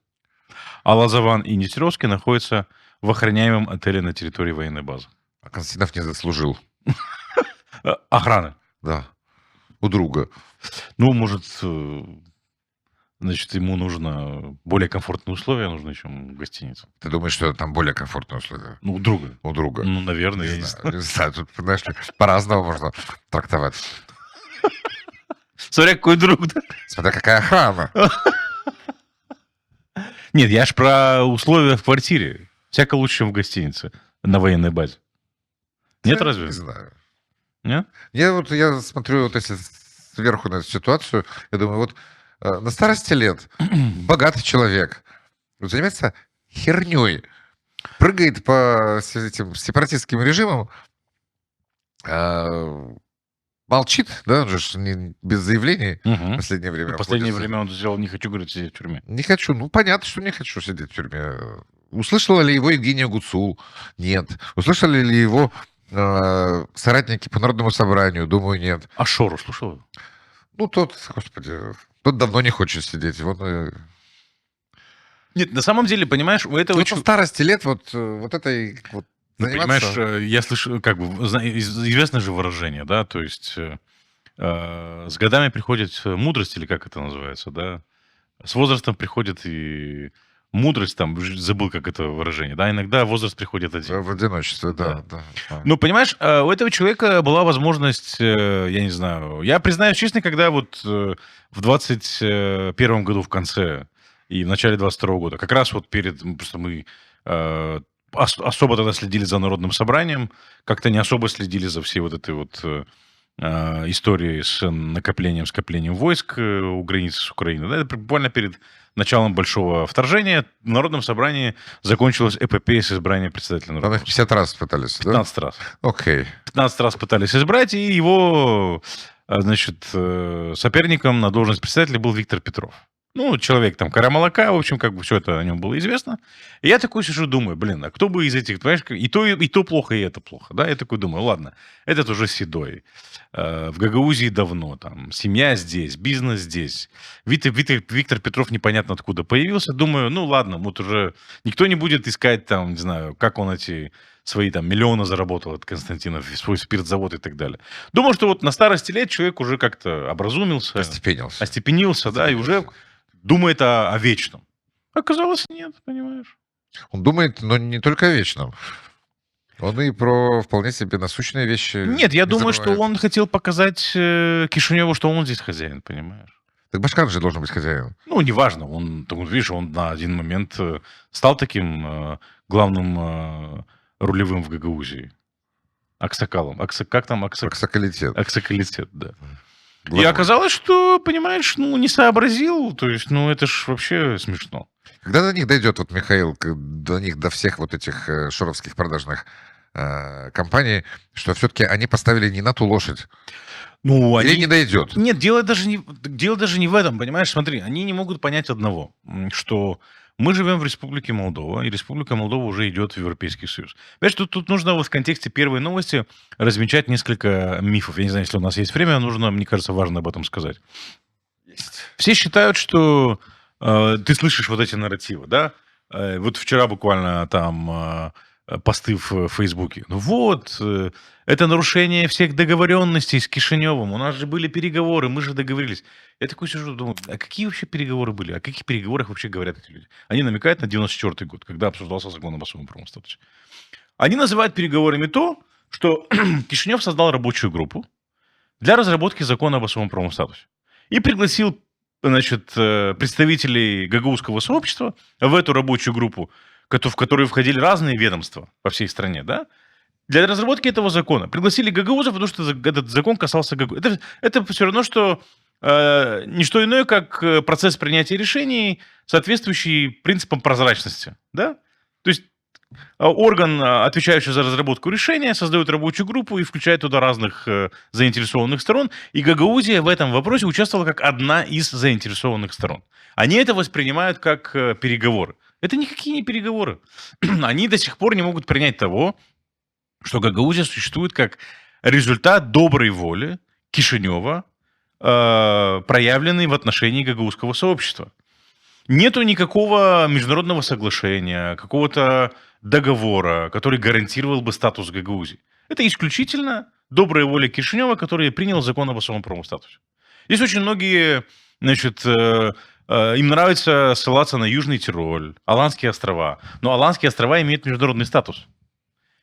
А Лазован и Нестеровский находятся в охраняемом отеле на территории военной базы. А Константинов не заслужил. Охраны. Да. У друга. Ну, может, значит, ему нужно более комфортные условия нужны, чем в гостинице. Ты думаешь, что там более комфортные условия? Ну, у друга. У друга. Ну, наверное, я не знаю. Не знаю, тут, знаешь ли, по-разному можно трактовать. Смотря какой друг, да? Смотря какая охрана. Нет, я ж про условия в квартире. Всяко лучше, чем в гостинице на военной базе. Нет, Я разве? Не знаю. Нет? Я смотрю, вот если сверху на эту ситуацию, я думаю, вот на старости лет богатый человек вот занимается херней, прыгает по этим сепаратистским режимам, а, молчит, да, он же без заявлений в Мгм. последнее время В последнее обходится. время он сделал «не хочу, говорит, сидеть в тюрьме». Не хочу. Ну, понятно, что не хочу сидеть в тюрьме. Услышала ли его Евгения Гуцул? Нет. Услышали ли его соратники по Народному собранию? Думаю, нет. А Шору слушал? Ну, господи, тот давно не хочет сидеть. Нет, на самом деле, понимаешь, у этого... Вот на старости лет вот этой вот Ну, понимаешь, заниматься... я слышу, как бы, известное же выражение, да, то есть с годами приходит мудрость, или как это называется, да, с возрастом приходит и мудрость, там, забыл, как это выражение, да, иногда возраст приходит один. В одиночестве, Да. да. Ну, понимаешь, у этого человека была возможность, я не знаю, я признаюсь честно, когда вот в 21 году в конце и в начале 22 года, как раз вот перед, просто мы особо тогда следили за Народным собранием, как-то не особо следили за всей вот этой вот историей с накоплением, скоплением войск у границы с Украиной. Да, это буквально перед началом большого вторжения в Народном собрании закончилась эпопея с избранием председателя Там Народного их 50 раз пытались, да? 15 раз. Окей. 15 раз пытались избрать, и его, значит, соперником на должность председателя был Виктор Петров. Ну, человек там кора молока, в общем, как бы все это о нем было известно. И я такой сижу, думаю, блин, а кто бы из этих, понимаешь, и то плохо, и это плохо, да? Я такой думаю, ладно, этот уже седой. В Гагаузии давно, там, семья здесь, бизнес здесь. Виктор Петров непонятно откуда появился. Думаю, ну ладно, вот уже никто не будет искать там, не знаю, как он эти свои там миллионы заработал от Константинов, свой спиртзавод и так далее. Думал, что вот на старости лет человек уже как-то образумился, остепенился, да, и уже думает о вечном. Оказалось, нет, понимаешь. Он думает, но не только о вечном. Он и про вполне себе насущные вещи Нет, я не думаю, что забывает. он хотел показать Кишиневу, что он здесь хозяин, понимаешь. Так Башкар же должен быть хозяином. Ну, неважно, видишь, он на один момент стал таким главным рулевым в Гагаузии. Аксакалом. Как там? Аксакалитет. Аксакалитет, да. И Главное. оказалось, что, понимаешь, ну, не сообразил, то есть, ну, это ж вообще смешно. Когда до них дойдет, вот, Михаил, до всех вот этих шоровских продажных компаний, что все-таки они поставили не на ту лошадь. Ну, Или не дойдет? Нет, дело даже не в этом, понимаешь, смотри, они не могут понять одного, что мы живем в Республике Молдова, и Республика Молдова уже идет в Европейский Союз. Понимаешь, тут нужно вот в контексте первой новости размечать несколько мифов. Я не знаю, если у нас есть время, нужно, мне кажется, важно об этом сказать. Все считают, что ты слышишь вот эти нарративы, да? Вот вчера буквально там посты в Фейсбуке. Ну вот, это нарушение всех договоренностей с Кишиневым. У нас же были переговоры, мы же договорились. Я такой сижу, думаю, а какие вообще переговоры были? О каких переговорах вообще говорят эти люди? Они намекают на 94 год, когда обсуждался закон об особом правом статусе. Они называют переговорами то, что Кишинев создал рабочую группу для разработки закона об особом правом статусе. И пригласил, значит, представителей гагаузского сообщества в эту рабочую группу, в которую входили разные ведомства по всей стране, да, для разработки этого закона. Пригласили гагаузов, потому что этот закон касался Гагаузии. Это все равно, что не что иное, как процесс принятия решений, соответствующий принципам прозрачности, да? То есть орган, отвечающий за разработку решения, создает рабочую группу и включает туда разных заинтересованных сторон. И Гагаузия в этом вопросе участвовала как одна из заинтересованных сторон. Они это воспринимают как переговоры. Это никакие не переговоры. Они до сих пор не могут принять того, что Гагаузия существует как результат доброй воли Кишинева, проявленный в отношении гагаузского сообщества. Нету никакого международного соглашения, какого-то договора, который гарантировал бы статус Гагаузии. Это исключительно добрая воля Кишинева, который принял закон об особом правом статусе. Здесь очень многие, значит, им нравится ссылаться на Южный Тироль, Аландские острова. Но Аландские острова имеют международный статус.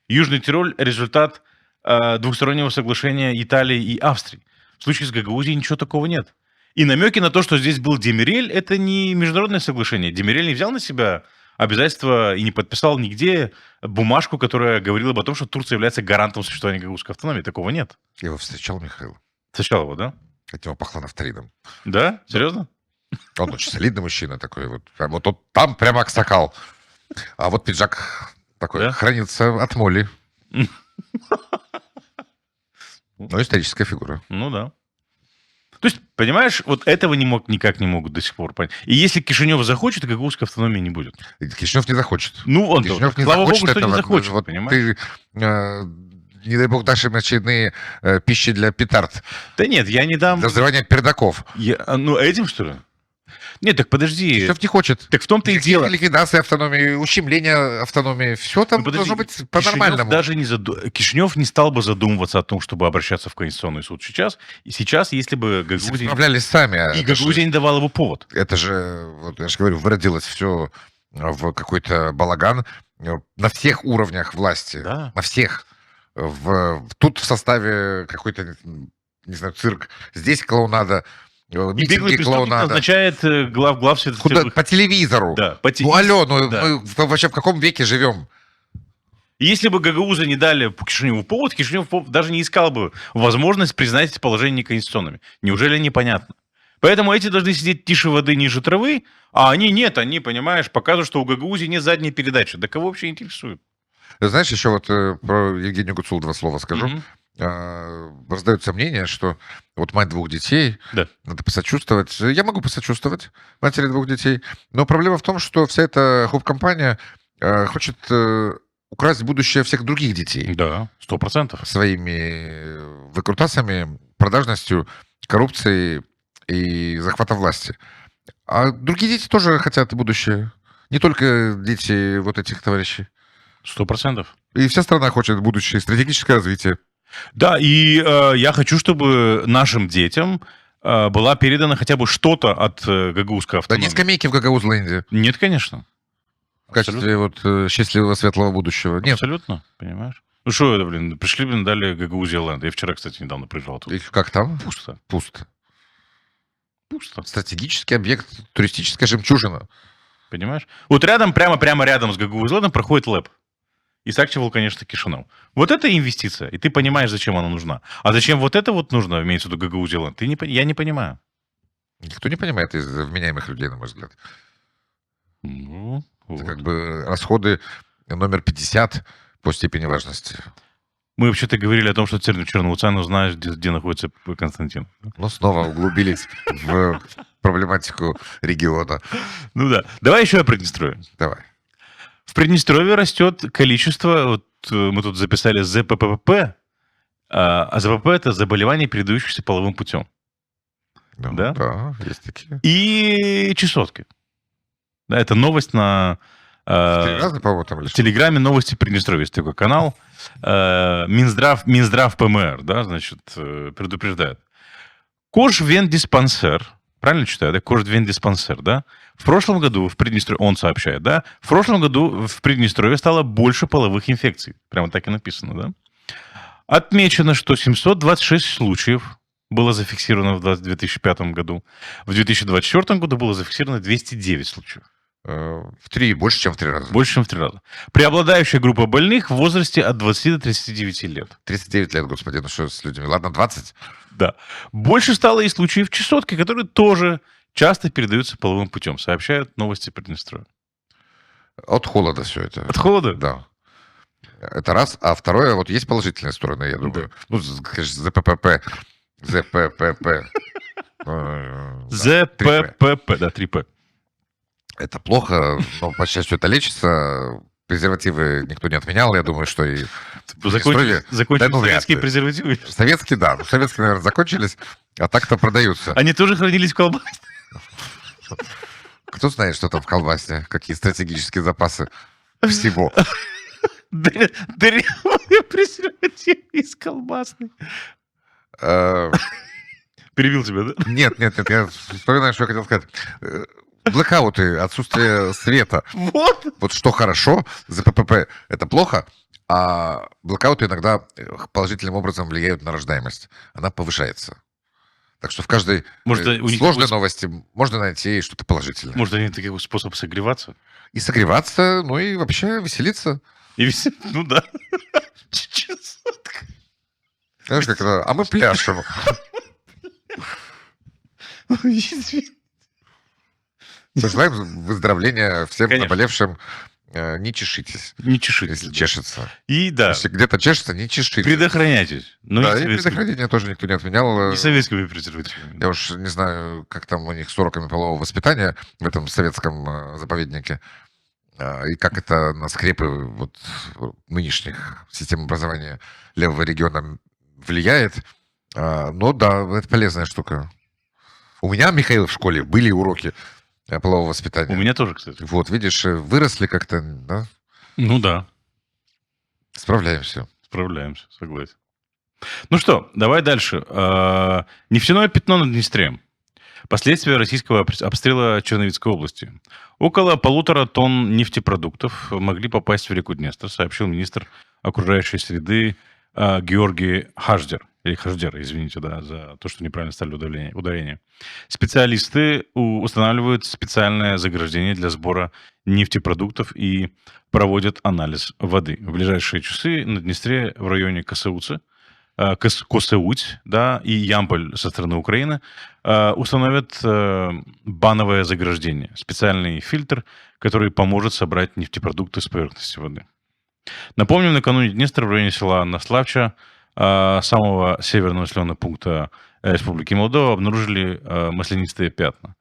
Южный Тироль – результат двухстороннего соглашения Италии и Австрии. В случае с Гагаузией ничего такого нет. И намеки на то, что здесь был Демирель, это не международное соглашение. Демирель не взял на себя обязательства и не подписал нигде бумажку, которая говорила бы о том, что Турция является гарантом существования гагаузской автономии. Такого нет. Я его встречал, Михаил. Встречал его, да? От него пахло нафталином. Да? Серьезно? Он очень солидный мужчина такой. Вот, прям вот он там прямо аксакал. А вот пиджак такой Да? хранится от моли. Ну, историческая фигура. Ну да. То есть, понимаешь, вот этого никак не могут до сих пор понять. И если Кишинев захочет, гагаузской автономии не будет. И Кишинев не захочет. Ну, он Кишинев не слава захочет богу, что не этого. захочет, Вот понимаешь? ты, не дай бог, дашь им очередные пищи для петард. Да нет, я не дам... Для взрывания пердаков. Ну, этим, что ли? Нет, так подожди. Кишинев не хочет. Так в том-то и дело. Ликвидация автономии, ущемление автономии. Все там Ну, должно подожди, быть по-нормальному. Кишинев не стал бы задумываться о том, чтобы обращаться в Конституционный суд сейчас. И сейчас, если бы Если бы Гагаузия... справлялись сами. И Гагаузия не давала ему повод. Это же, вот я же говорю, выродилось все в какой-то балаган на всех уровнях власти. Да. На всех. Тут в составе какой-то, не знаю, цирк. Здесь клоунада. И беглый Митинги преступник клоунада. назначает глав Куда? святых... По телевизору. Да, Ну, алло, да. мы вообще в каком веке живем? И если бы Гагауза не дали Кишиневу повод, Кишинев даже не искал бы возможность признать эти положения неконституционными. Неужели непонятно? Поэтому эти должны сидеть тише воды, ниже травы, а они нет, они, понимаешь, показывают, что у Гагаузии нет задней передачи. Да кого вообще интересует? Знаешь, еще вот про Евгению Гуцул два слова скажу. Мгм. Раздается мнение, что вот мать двух детей, Да. надо посочувствовать. Я могу посочувствовать матери двух детей, но проблема в том, что вся эта хоп-компания хочет украсть будущее всех других детей Да, 100%. своими выкрутасами, продажностью, коррупцией и захватом власти. А другие дети тоже хотят будущее. Не только дети вот этих товарищей. 100%. И вся страна хочет будущее, стратегическое развитие. Да, и я хочу, чтобы нашим детям была передана хотя бы что-то от гагаузской Да автономии. не скамейки в Гагаузленде Нет, конечно. в качестве вот счастливого светлого будущего. Нет. Абсолютно, понимаешь? Ну что это, блин, пришли, блин, дали Гагаузия ленд. Я вчера, кстати, недавно приезжал тут. И как там? Пусто. Пусто. Пусто. Стратегический объект, туристическая жемчужина. Понимаешь? Вот рядом, прямо рядом с Гагаузлендом проходит ЛЭП. И Сакчевал, конечно, Кишинев. Вот это инвестиция, и ты понимаешь, зачем она нужна. А зачем вот это вот нужно, имеется в виду Гагаузиленд, я не понимаю. Никто не понимает из вменяемых людей, на мой взгляд. Ну, Это вот. как бы расходы номер 50 по степени важности. Мы вообще-то говорили о том, что Черноуцану знаешь, где находится Константин. Но снова углубились в проблематику региона. Ну да. Давай еще о Приднестровье. Давай. В Приднестровье растет количество, вот мы тут записали ЗППП, а ЗПП – это заболевание, передающееся половым путем. Ну, Да? Да, есть такие. И чесотки. Да, это новость на... Три раза, по-моему, там В лишь. Телеграме новости Приднестровья есть такой канал. Минздрав ПМР, да, значит, предупреждает. Кожвендиспансер, правильно читаю, да? Кожвендиспансер, да? В прошлом году в Приднестровье, он сообщает, да? В прошлом году в Приднестровье стало больше половых инфекций. Прямо так и написано, да? Отмечено, что 726 случаев было зафиксировано в 2005 году. В 2024 году было зафиксировано 209 случаев. Больше, чем в 3 раза. Больше, чем в 3 раза. Преобладающая группа больных в возрасте от 20 до 39 лет. 39 лет, господи, ну что с людьми? Ладно, 20. Да. Больше стало и случаев чесотки, которые тоже часто передаются половым путем, сообщают новости Приднестровья. От холода все это. От холода? Да. Это раз. А второе, вот есть положительные стороны, я думаю. Ну, конечно, ЗППП. ЗППП. ЗППП, да, 3П. Это плохо, но, по счастью, это лечится. Презервативы никто не отменял, я думаю, что и... Закончились Да ну, вряд советские ли. презервативы. Советские, да. Советские, наверное, закончились, а так-то продаются. Они тоже хранились в колбасе. Кто знает, что там в колбасе, какие стратегические запасы всего. Дырявые презервативы из колбасной. Э, Перебил тебя, да? Нет, я вспоминаю, что я хотел сказать. Блэкауты, отсутствие света. Вот. Вот что хорошо, ЗППП это плохо, а блэкауты иногда положительным образом влияют на рождаемость. Она повышается. Так что в каждой Может, у них сложной такой новости можно найти что-то положительное. может, они такой способ согреваться? И согреваться, ну и вообще веселиться. И весь ну да. Чесотка. Знаешь, как это? А мы пляшем. Ой, извини. Желаем выздоровления всем Конечно. наболевшим. Не чешитесь, Не чешитесь. если да. чешется. И да, Если где-то чешется, не чешитесь. предохраняйтесь. Но Да, не и советскими, предохранение тоже никто не отменял. не советскими презервативами. Я уж не знаю, как там у них с уроками полового воспитания в этом советском заповеднике, и как это на скрепы вот нынешних систем образования левого региона влияет. Но да, это полезная штука. У меня, Михаил, в школе были уроки полового воспитания. У меня тоже, кстати. Вот, видишь, выросли как-то, да? Ну да, Справляемся. справляемся, согласен. Ну что, давай дальше. Нефтяное пятно над Днестре. Последствия российского обстрела Черновицкой области. Около 1,5 тонн нефтепродуктов могли попасть в реку Днестр, сообщил министр окружающей среды Георгий Хаждер. Или Хаждер, извините, да, за то, что неправильно ставили ударение. Специалисты устанавливают специальное заграждение для сбора нефтепродуктов и проводят анализ воды. В ближайшие часы на Днестре в районе Косеуцы, Косеуть, да, и Ямполь со стороны Украины установят бановое заграждение, специальный фильтр, который поможет собрать нефтепродукты с поверхности воды. Напомним, накануне Днестра в районе села Наславча, самого северного населенного пункта Республики Молдова, обнаружили маслянистые пятна.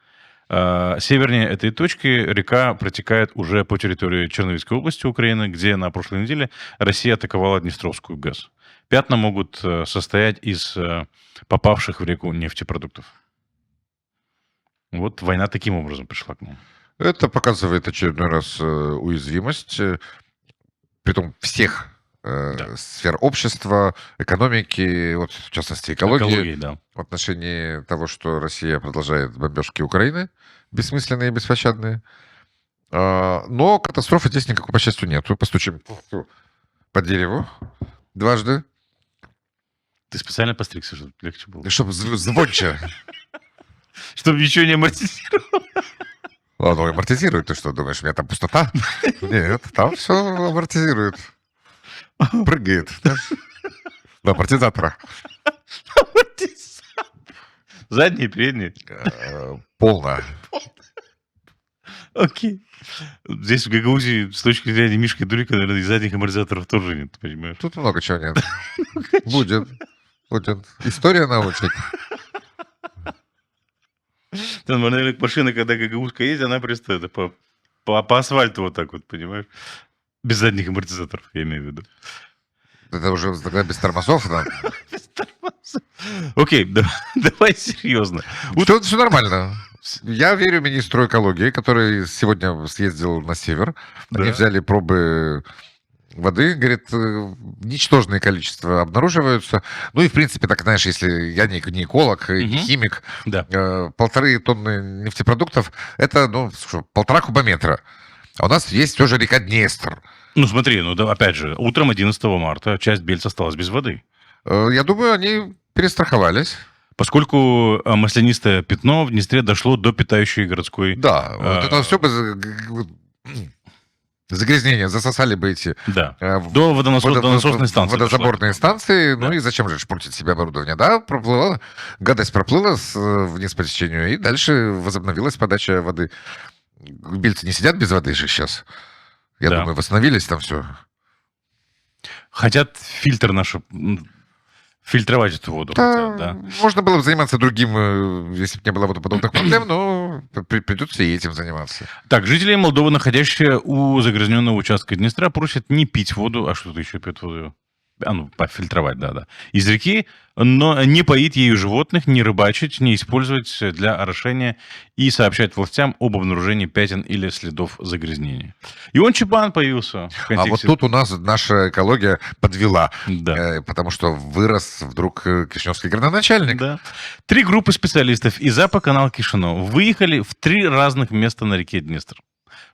Севернее этой точки река протекает уже по территории Черновицкой области Украины, где на прошлой неделе Россия атаковала Днестровскую ГЭС. Пятна могут состоять из попавших в реку нефтепродуктов. Вот война таким образом пришла к нам. Это показывает очередной раз уязвимость, притом всех сфер общества, экономики, вот, в частности, экологии, да. в отношении того, что Россия продолжает бомбежки Украины, бессмысленные и беспощадные. Но катастрофы здесь никакой, по счастью, нету. Постучим по дереву дважды, Ты специально постригся, чтобы легче было? чтобы звонче. Чтобы ничего не амортизировало. Оно амортизирует. Ты что, думаешь, у меня там пустота? Нет, там все амортизирует. Прыгает. До амортизатора. Задний, передний. Полно. Окей. Здесь в Гагаузии с точки зрения Мишки Дурика, наверное, и задних амортизаторов тоже нет, ты понимаешь? Тут много чего нет. Будет. История научит. Там, наверное, машина, когда гагаузка ездит, она просто это по асфальту вот так вот, понимаешь? Без задних амортизаторов, я имею в виду. Это уже тогда без тормозов. Да? Окей, давай серьезно. Все нормально. Я верю министру экологии, который сегодня съездил на север. Они Да. взяли пробы воды, говорит, ничтожное количество обнаруживаются. Ну и, в принципе, так, знаешь, если я не эколог, не Мгм. химик, Да. 1,5 тонны нефтепродуктов, это, 1,5 кубометра. А у нас есть все же река Днестр. Ну смотри, ну да, опять же, утром 11 марта часть Бельца осталась без воды. Я думаю, они перестраховались. Поскольку маслянистое пятно в Днестре дошло до питающей городской... Да, вот это все бы загрязнения засосали бы эти Да. в До водонасосной станции. водозаборные станции. Ну Да. и зачем же портить себе оборудование? Да, проплыла, гадость проплыла вниз по течению, и дальше возобновилась подача воды. Бельцы не сидят без воды же сейчас. Я Да. думаю, восстановились там все. Хотят фильтр наш... Фильтровать эту воду. хотят, да. Можно было бы заниматься другим, если бы не было водоподобных проблем, но придется и этим заниматься. Так, жители Молдовы, находящие у загрязненного участка Днестра, просят не пить воду, а что-то еще пьет воду. Пофильтровать, да. Из реки, но не поить ею животных, не рыбачить, не использовать для орошения и сообщать властям об обнаружении пятен или следов загрязнения. Ион Чебан появился в А вот контексте... тут у нас наша экология подвела, Да. потому что вырос вдруг кишиневский градоначальник. Да. 3 группы специалистов из АПА канал Кишинев выехали в 3 разных места на реке Днестр,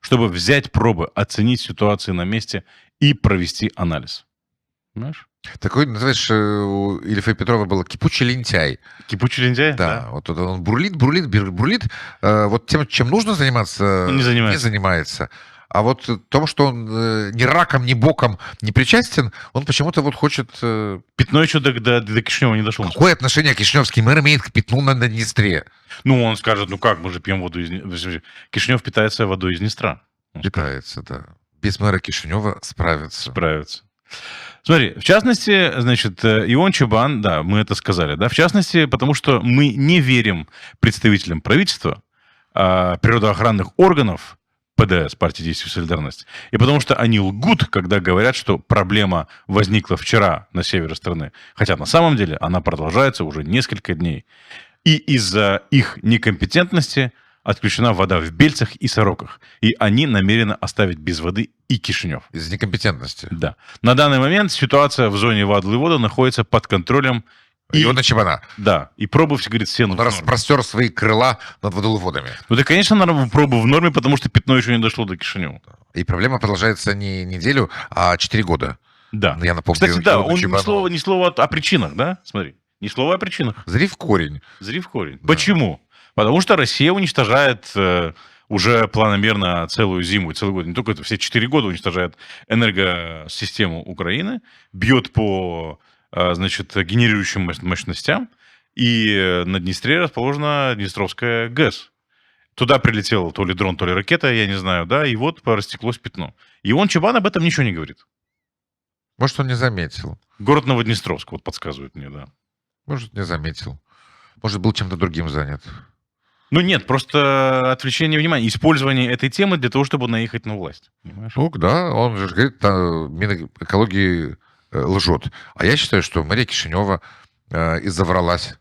чтобы взять пробы, оценить ситуацию на месте и провести анализ. Понимаешь? Такой, называешь, у Ильфа и Петрова было кипучий лентяй. Кипучий лентяй? Да, вот это он бурлит, вот тем, чем нужно заниматься, Он не не занимается. занимается. А вот тому, что он ни раком, ни боком не причастен, он почему-то вот хочет... Пятно еще до Кишинева не дошел. Какое отношение кишиневский мэр имеет к пятну на Днестре? Ну, он скажет, ну как, мы же пьем воду из... Кишинев питается водой из Днестра. Он скажет, Питается, да. Без мэра Кишинева справится. справится. Смотри, в частности, значит, Ион Чубан, да, мы это сказали, да, в частности, потому что мы не верим представителям правительства, природоохранных органов, ПДС, партии действия и солидарность, и потому что они лгут, когда говорят, что проблема возникла вчера на севере страны, хотя на самом деле она продолжается уже несколько дней. И из-за их некомпетентности отключена вода в Бельцах и Сороках, и они намерены оставить без воды и Кишинев. Из некомпетентности. Да. На данный момент ситуация в зоне Вадлы-Вода находится под контролем. Иона Чебана. Да, и пробы, говорит, все Он распростер свои крыла над водолыводами. Ну да, конечно, пробы в норме, потому что пятно еще не дошло до Кишинева. И проблема продолжается не неделю, а 4 года. Да. Я напомню, Кстати, да, Иону он Чебану. ни слова о причинах, да? Смотри, ни слова о причинах. Зри в корень. Зри в корень. Да. Почему? Потому что Россия уничтожает уже планомерно целую зиму и целый год, не только это, все 4 года уничтожает энергосистему Украины, бьет по, значит, генерирующим мощностям, и на Днестре расположена Днестровская ГЭС. Туда прилетел то ли дрон, то ли ракета, я не знаю, да, и вот растеклось пятно. И он, Чабан, об этом ничего не говорит. Может, он не заметил. Город Новоднестровск, вот подсказывает мне, да. Может, не заметил. Может, был чем-то другим занят. Ну нет, просто отвлечение внимания, использование этой темы для того, чтобы наехать на власть. Понимаешь? Ну, да, он же говорит, Минэкологии лжет. А я считаю, что Мария Кишинева изовралась.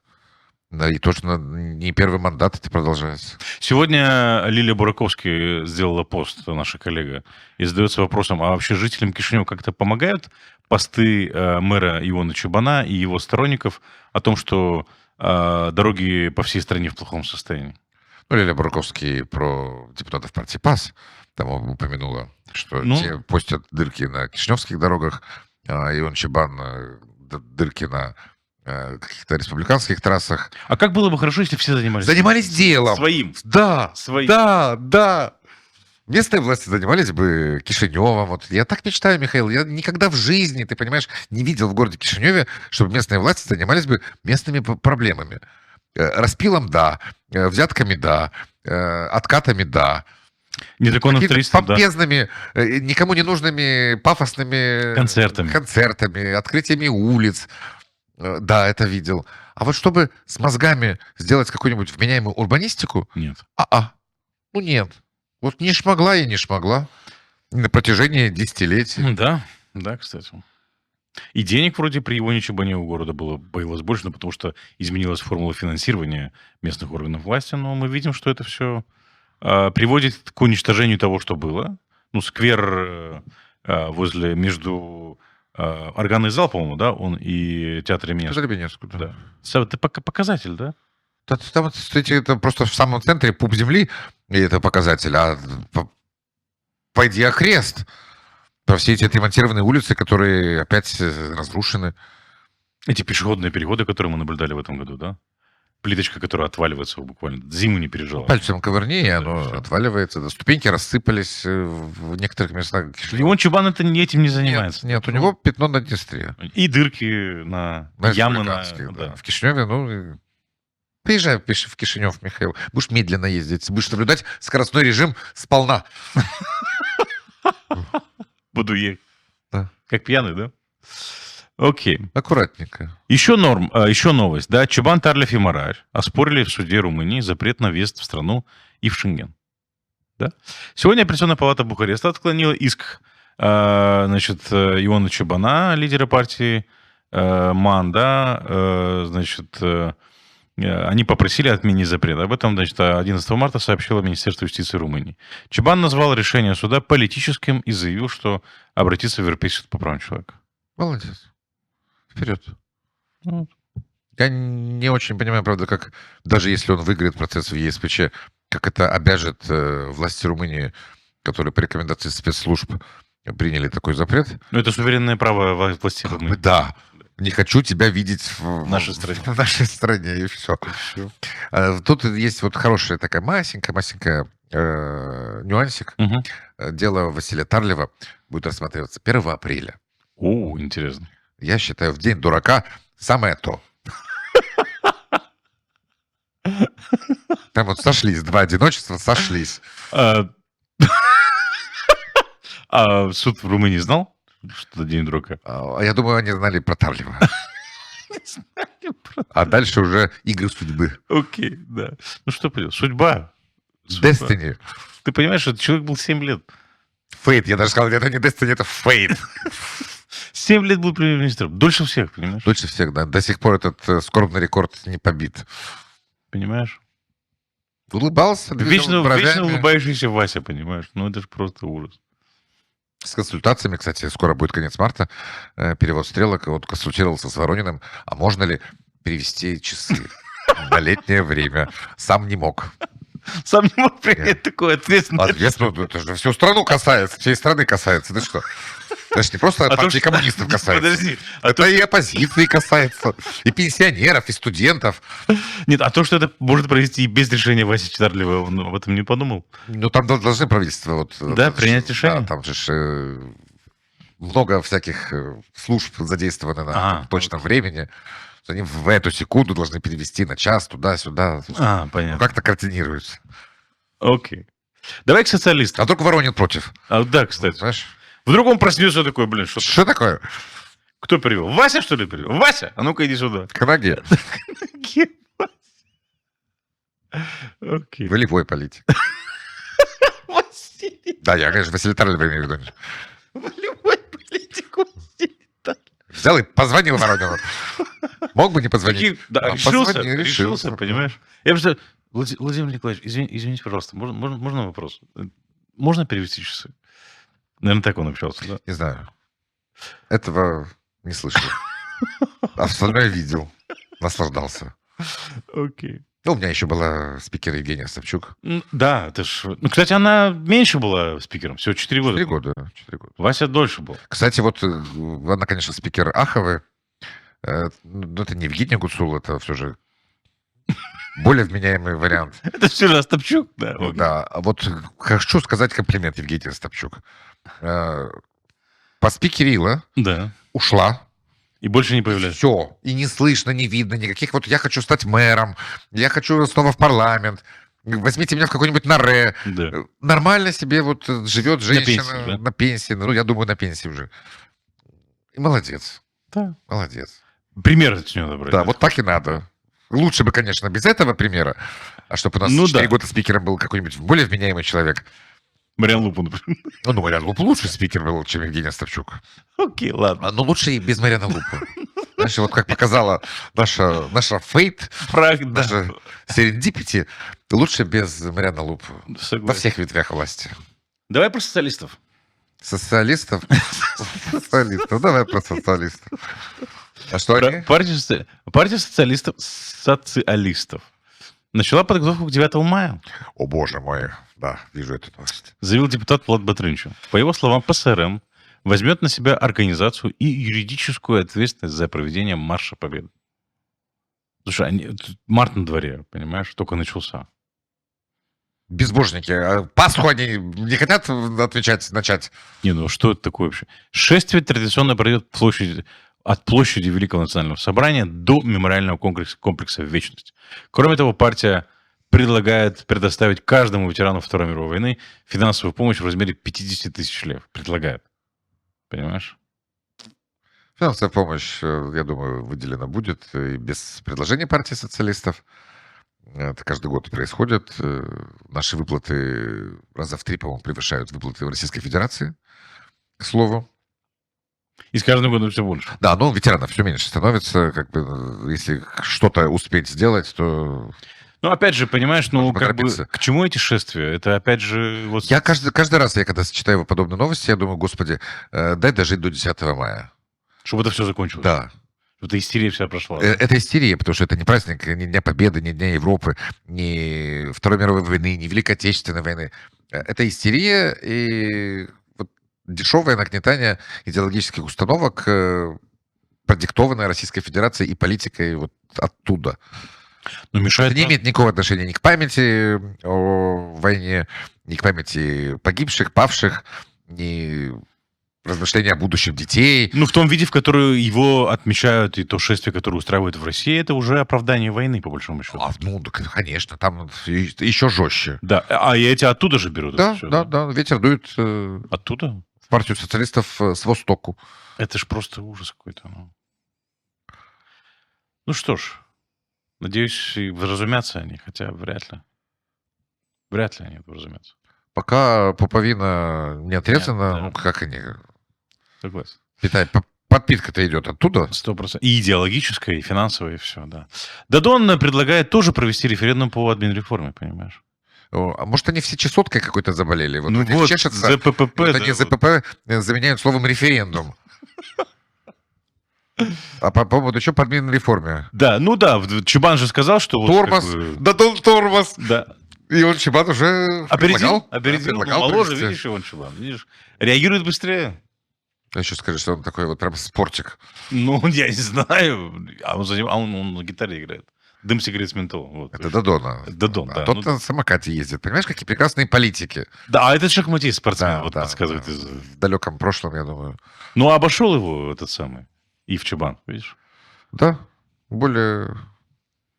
Да, и то, что не первый мандат это продолжается. Сегодня Лилия Бураковский сделала пост, наша коллега, и задается вопросом, а вообще жителям Кишинева как-то помогают посты мэра Иона Чубана и его сторонников о том, что дороги по всей стране в плохом состоянии? Ну, Лилия Бураковский про депутатов партии ПАС там упомянула, что Ну, те постят дырки на кишиневских дорогах, а Ион Чебан дырки на каких-то республиканских трассах. а как было бы хорошо, если все занимались Занимались делом. своим? Да, Своим. да. Местные власти занимались бы Кишиневом. Вот я так мечтаю, Михаил. Я никогда в жизни, ты понимаешь, не видел в городе Кишиневе, чтобы местные власти занимались бы местными проблемами. Распилом, да. Взятками, да. Откатами, да. Незаконным Какими-то строительством, да. помпезными, никому не нужными пафосными Концертами. открытиями улиц. Да, это видел. А вот чтобы с мозгами сделать какую-нибудь вменяемую урбанистику, Нет. ну нет. Вот не шмогла и не шмогла. На протяжении десятилетий. Да, кстати. И денег вроде при Ионе Чубане у города появилось больше, но потому что изменилась формула финансирования местных органов власти, но мы видим, что это все приводит к уничтожению того, что было. Ну, сквер между органный зал, по-моему, да, он и театр имени. Театр имени Невского, да. Да. Это показатель, да? Там, кстати, это просто в самом центре пуп земли, и это показатель. А пойди окрест. Про все эти отремонтированные улицы, которые опять разрушены. Эти пешеходные переходы, которые мы наблюдали в этом году, да? Плиточка, которая отваливается буквально. Зиму не пережила. Пальцем ковырни, и оно всё. отваливается. Да, ступеньки рассыпались в некоторых местах. Ион Чубан этим не занимается. Нет, у него пятно на Днестре. И дырки на ямы на... республиканских, да. Да. В Кишиневе, приезжай в Кишинев, Михаил. Будешь медленно ездить, будешь соблюдать скоростной режим сполна. Буду ехать. Да. Как пьяный, да? Окей. Аккуратненько. Еще новость, да. Чубан, Тарлев и Марарь оспорили в суде Румынии запрет на въезд в страну и в Шенген. Да? Сегодня апелляционная палата Бухареста отклонила иск Иона Чубана, лидера партии МАН, да, они попросили отменить запрет. Об этом, 11 марта сообщило Министерство юстиции Румынии. Чубан назвал решение суда политическим и заявил, что обратится в Европейский суд по правам человека. Молодец. Вперед. Вот. Я не очень понимаю, правда, как даже если он выиграет процесс в ЕСПЧ, как это обяжет власти Румынии, которые по рекомендации спецслужб приняли такой запрет. Ну, это суверенное право властей. Да. Не хочу тебя видеть В нашей стране. В нашей стране, и все. Тут есть вот хорошая такая масенькая нюансик. Мгм. Дело Василия Тарлева будет рассматриваться 1 апреля. О, интересно. Я считаю, в День дурака самое то. Там вот сошлись, два одиночества сошлись. А а суд в Румынии знал, что это день дурака? А я думаю, они знали про Тарлева. А дальше уже игры судьбы. Окей, да. Ну что поделать, судьба. Destiny. Ты понимаешь, что человек был 7 лет. Fate. Я даже сказал, это не Destiny, это Fate. 7 лет был премьер-министром. Дольше всех, понимаешь? Дольше всех, да. До сих пор этот скорбный рекорд не побит. Понимаешь? Улыбался, двигал Вечно бровями. улыбающийся Вася, понимаешь? Ну это же просто ужас. С консультациями, кстати, скоро будет конец марта, перевод стрелок. Вот консультировался с Ворониным, а можно ли перевести часы на летнее время? Сам не мог. Сам не мог принять такую ответственность. Ответственно, это же всю страну касается, всей страны касается. Ты что? Это же не просто то, партии что- коммунистов касается. Подожди. Это и оппозиции касается, и пенсионеров, и студентов. Нет, а то, что это может произойти и без решения Васи Читарлева, он об этом не подумал. Ну, там должны правительства... Вот, Да, это принять ж- решение. Да, там же много всяких служб задействованы на точном времени. Они в эту секунду должны перевести на час туда-сюда. Ну, Понятно. как-то координируются. Окей. Давай к социалистам. А только Воронин против. Да, кстати. Знаешь? Вдруг он проснется такой, блин, что Что такое? кто привел? Вася, что ли, привел? Вася, а ну-ка иди сюда. К ноге. Окей. Волевой политик. Василий, Да, я, конечно, Василий Тарлева имею в виду. волевой политик Василий. Взял и позвонил Воронину. Мог бы не позвонить. Да, А решился, позвонил, решился, понимаешь? Я просто... Владимир Николаевич, извините, пожалуйста, можно вопрос? Можно перевести часы? Наверное, так он общался, да? Не знаю. Этого не слышал. А остальное видел. Наслаждался. Окей. Ну, у меня еще была спикер Евгения Савчук. Да, это ж... Ну, кстати, она меньше была спикером, всего 4 года. 4 года. Вася дольше был. Кстати, вот она, конечно, спикер Аховой. Но это не Евгения Гуцул, это все же более вменяемый вариант. Это все же Остапчук, да. окей. Да, а вот хочу сказать комплимент Евгении Остапчук. Поспикерила, Да. ушла. И больше не появляется. Все. И не слышно, не видно никаких. Вот я хочу стать мэром, я хочу снова в парламент. Возьмите меня в какой-нибудь НАРЭ. Да. Нормально себе вот живет женщина пенсии, да? на пенсии. Ну, я думаю, на пенсии уже. И молодец. Да. Молодец. Пример от нее добрый. Да, вот так и надо. Лучше бы, конечно, без этого примера. А чтобы у нас Ну 4 да. года спикером был какой-нибудь более вменяемый человек. Мариан Лупу, например. Ну, Мариан Луп лучше спикер был, чем Евгений Остапчук. Окей, ладно. Но лучше и без Мариана Лупа. Знаешь, вот как показала наша фейт, Праг, да. наша серендипити, лучше без Мариана Лупа. Во Согласен. всех ветвях власти. Давай про социалистов. Социалистов? Социалистов. Давай про социалистов. А что они? Партия социалистов начала подготовку к 9 мая, О, боже мой. Да, вижу эту новость. заявил депутат Влад Батрынчев. По его словам, ПСРМ возьмет на себя организацию и юридическую ответственность за проведение Марша Победы. Слушай, март на дворе, понимаешь, только начался. Безбожники. А Пасху они не хотят начать? Не, ну что это такое вообще? Шествие традиционно пройдет от площади Великого национального собрания до мемориального комплекса «Вечность». Кроме того, партия предлагает предоставить каждому ветерану Второй мировой войны финансовую помощь в размере 50 тысяч лев. Предлагает. Понимаешь? Финансовая помощь, я думаю, выделена будет и без предложения партии социалистов. Это каждый год происходит. Наши выплаты раза в 3, по-моему, превышают выплаты в Российской Федерации, к слову. И с каждым годом все больше. Да, но ветеранов все меньше становится. Как бы, если что-то успеть сделать, то... Ну, опять же, понимаешь, ну, Можно как бы, поторопиться. к чему эти шествия? Это, опять же, вот... Я каждый раз, когда читаю подобные новости, я думаю, господи, дай дожить до 10 мая. Чтобы это все закончилось. Да. Чтобы эта истерия вся прошла. Это истерия, потому что это не праздник ни Дня Победы, ни Дня Европы, ни Второй мировой войны, ни Великой Отечественной войны. Это истерия, и вот дешевое нагнетание идеологических установок, продиктованное Российской Федерацией и политикой вот оттуда. Но Это мешает... не имеет никакого отношения ни к памяти о войне, ни к памяти погибших, павших, ни размышления о будущем детей. Ну, в том виде, в котором его отмечают, и то шествие, которое устраивают в России, это уже оправдание войны, по большому счету. Ну, конечно, там еще жестче. Да, и эти оттуда же берут это Да, всё, да, ветер дует Оттуда? в партию социалистов с востоку. Это ж просто ужас какой-то. Ну что ж, надеюсь, и вразумятся они, хотя вряд ли. Вряд ли они вразумятся. Пока пуповина не отрезана, да. ну, как они... Согласен. Подпитка-то идет оттуда. 100%. И идеологическая, и финансовая, и все, да. Дадон предлагает тоже провести референдум по админреформе, понимаешь? А может, они все чесоткой какой-то заболели? Вот Ну у них вот, чешется, ЗППП, вот да, они вот. ЗПП заменяют словом референдум. А по поводу еще по админреформе? Да, ну да, Чубан же сказал, что... вот Тормоз, как бы- Дадон тормоз. Да. И он Чебан уже Опередил, предлагал моложе, провести. видишь, Иван Чубан, видишь? Реагирует быстрее. Я еще скажу, что он такой вот прям спортик. Ну, я не знаю. Он на гитаре играет. Дым, сигарет с ментолом. Вот. Это Дадона. Дадон, А да. тот на самокате ездит. Понимаешь, какие прекрасные политики. Да, а этот шахматист, спортсмен, Да, вот да, подсказывает. да. В далеком прошлом, я думаю. Ну, обошел его этот самый Ив Чубан, видишь? Да, более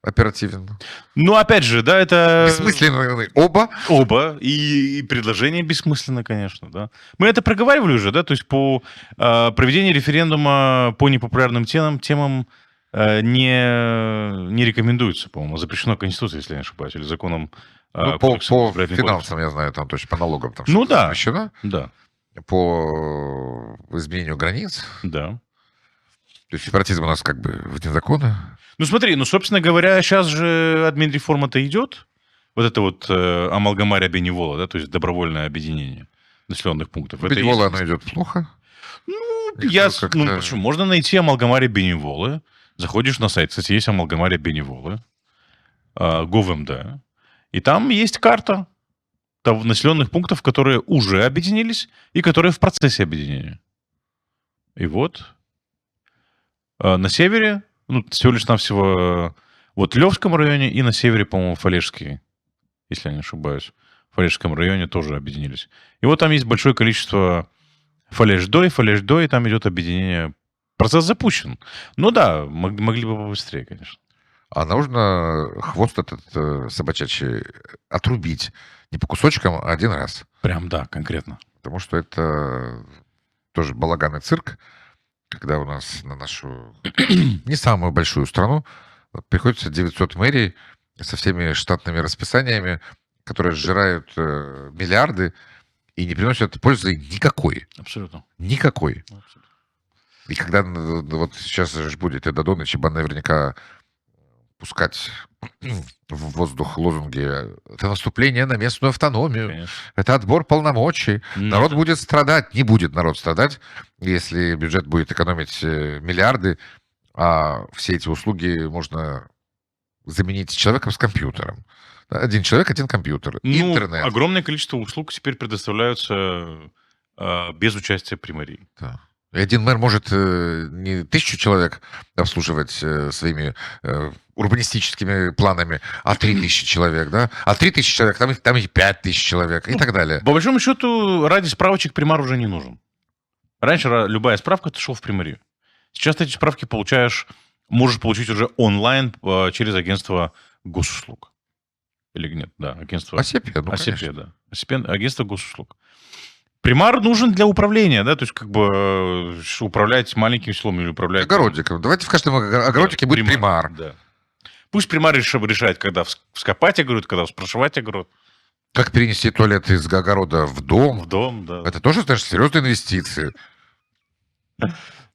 оперативно. Ну, опять же, да, это... Бессмысленные оба. Оба. И предложение бессмысленно, конечно, да. Мы это проговаривали уже, да, то есть по проведению референдума по непопулярным темам не рекомендуется, по-моему, запрещено Конституцией, если я не ошибаюсь, или законом Ну, по избирательного финансам, я знаю, там, то есть по налогам там Ну что-то да. запрещено. Да, По изменению границ. да. То есть сепаратизм у нас как бы вне закона. Ну смотри, ну, собственно говоря, сейчас же админреформа-то идет. Вот это вот амалгамария Беневола, да, то есть добровольное объединение населенных пунктов. Это Беневола, есть- оно идет плохо. Я, Никто как-то- почему? Можно найти амалгамария Беневолы. Заходишь на сайт, кстати, есть амалгамария Беневолы, Gov.md, и там есть карта населенных пунктов, которые уже объединились и которые в процессе объединения. И вот на севере, ну, всего лишь навсего вот в Левском районе и на севере, по-моему, Фалежский, если я не ошибаюсь, в Фалежском районе тоже объединились. И вот там есть большое количество Фалеж-Дой, и там идет объединение. Процесс запущен. Ну да, могли бы побыстрее, конечно. А нужно хвост этот собачачий отрубить. Не по кусочкам, а один раз. Прям да, конкретно. Потому что это тоже балаган и цирк, когда у нас на нашу не самую большую страну приходится 900 мэрий со всеми штатными расписаниями, которые сжирают миллиарды и не приносят пользы никакой. Абсолютно. Никакой. Абсолютно. И когда вот сейчас же будет и Дадон, и Чебан наверняка пускать в воздух лозунги «Это наступление на местную автономию, Конечно. это отбор полномочий». Народ Да. будет страдать. Не будет народ страдать, если бюджет будет экономить миллиарды, а все эти услуги можно заменить человеком с компьютером. Один человек, один компьютер. Ну, Интернет. огромное количество услуг теперь предоставляются без участия примарий. Да. И один мэр может не 1000 человек обслуживать своими урбанистическими планами, а 3000 человек, да? А 3000 человек, там и 5000 человек, и так далее. По большому счету, ради справочек примар уже не нужен. Раньше любая справка, ты шел в примарию. Сейчас ты эти справки можешь получить уже онлайн через агентство госуслуг. Или нет, да, агентство... Осепия, ну, Осепия, конечно. да. Агентство госуслуг. Примар нужен для управления, да, то есть как бы управлять маленьким селом или управлять... Огородиком. Давайте в каждом огородике будет примар. Да. Пусть примар решает, когда вскопать огород, когда вспрошивать огород. Как перенести туалет из огорода в дом. В дом, да. Это тоже, знаешь, серьезные инвестиции.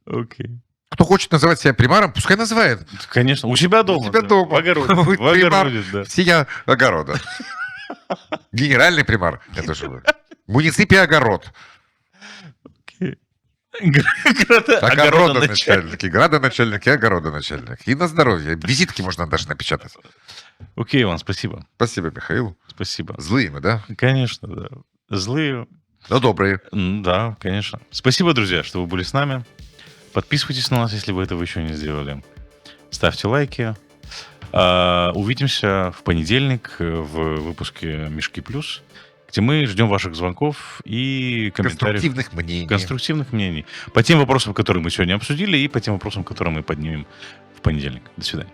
Окей. Кто хочет называть себя примаром, пускай называет. Конечно, у себя дома. У себя да. дома. В огороде. Будет В примар. огороде, да. Всея огорода. Генеральный примар. Это же муниципий огород. Окей. Огородоначальники, градоначальники, огородоначальник. И на здоровье. Визитки можно даже напечатать. Окей, Иван, спасибо. Спасибо, Михаил. Спасибо. Злые мы, да? Конечно, да. Злые. Но добрые. Да, конечно. Спасибо, друзья, что вы были с нами. Подписывайтесь на нас, если вы этого еще не сделали. Ставьте лайки. Увидимся в понедельник в выпуске «Мешки плюс», где мы ждем ваших звонков и комментариев. Конструктивных мнений. По тем вопросам, которые мы сегодня обсудили, и по тем вопросам, которые мы поднимем в понедельник. До свидания.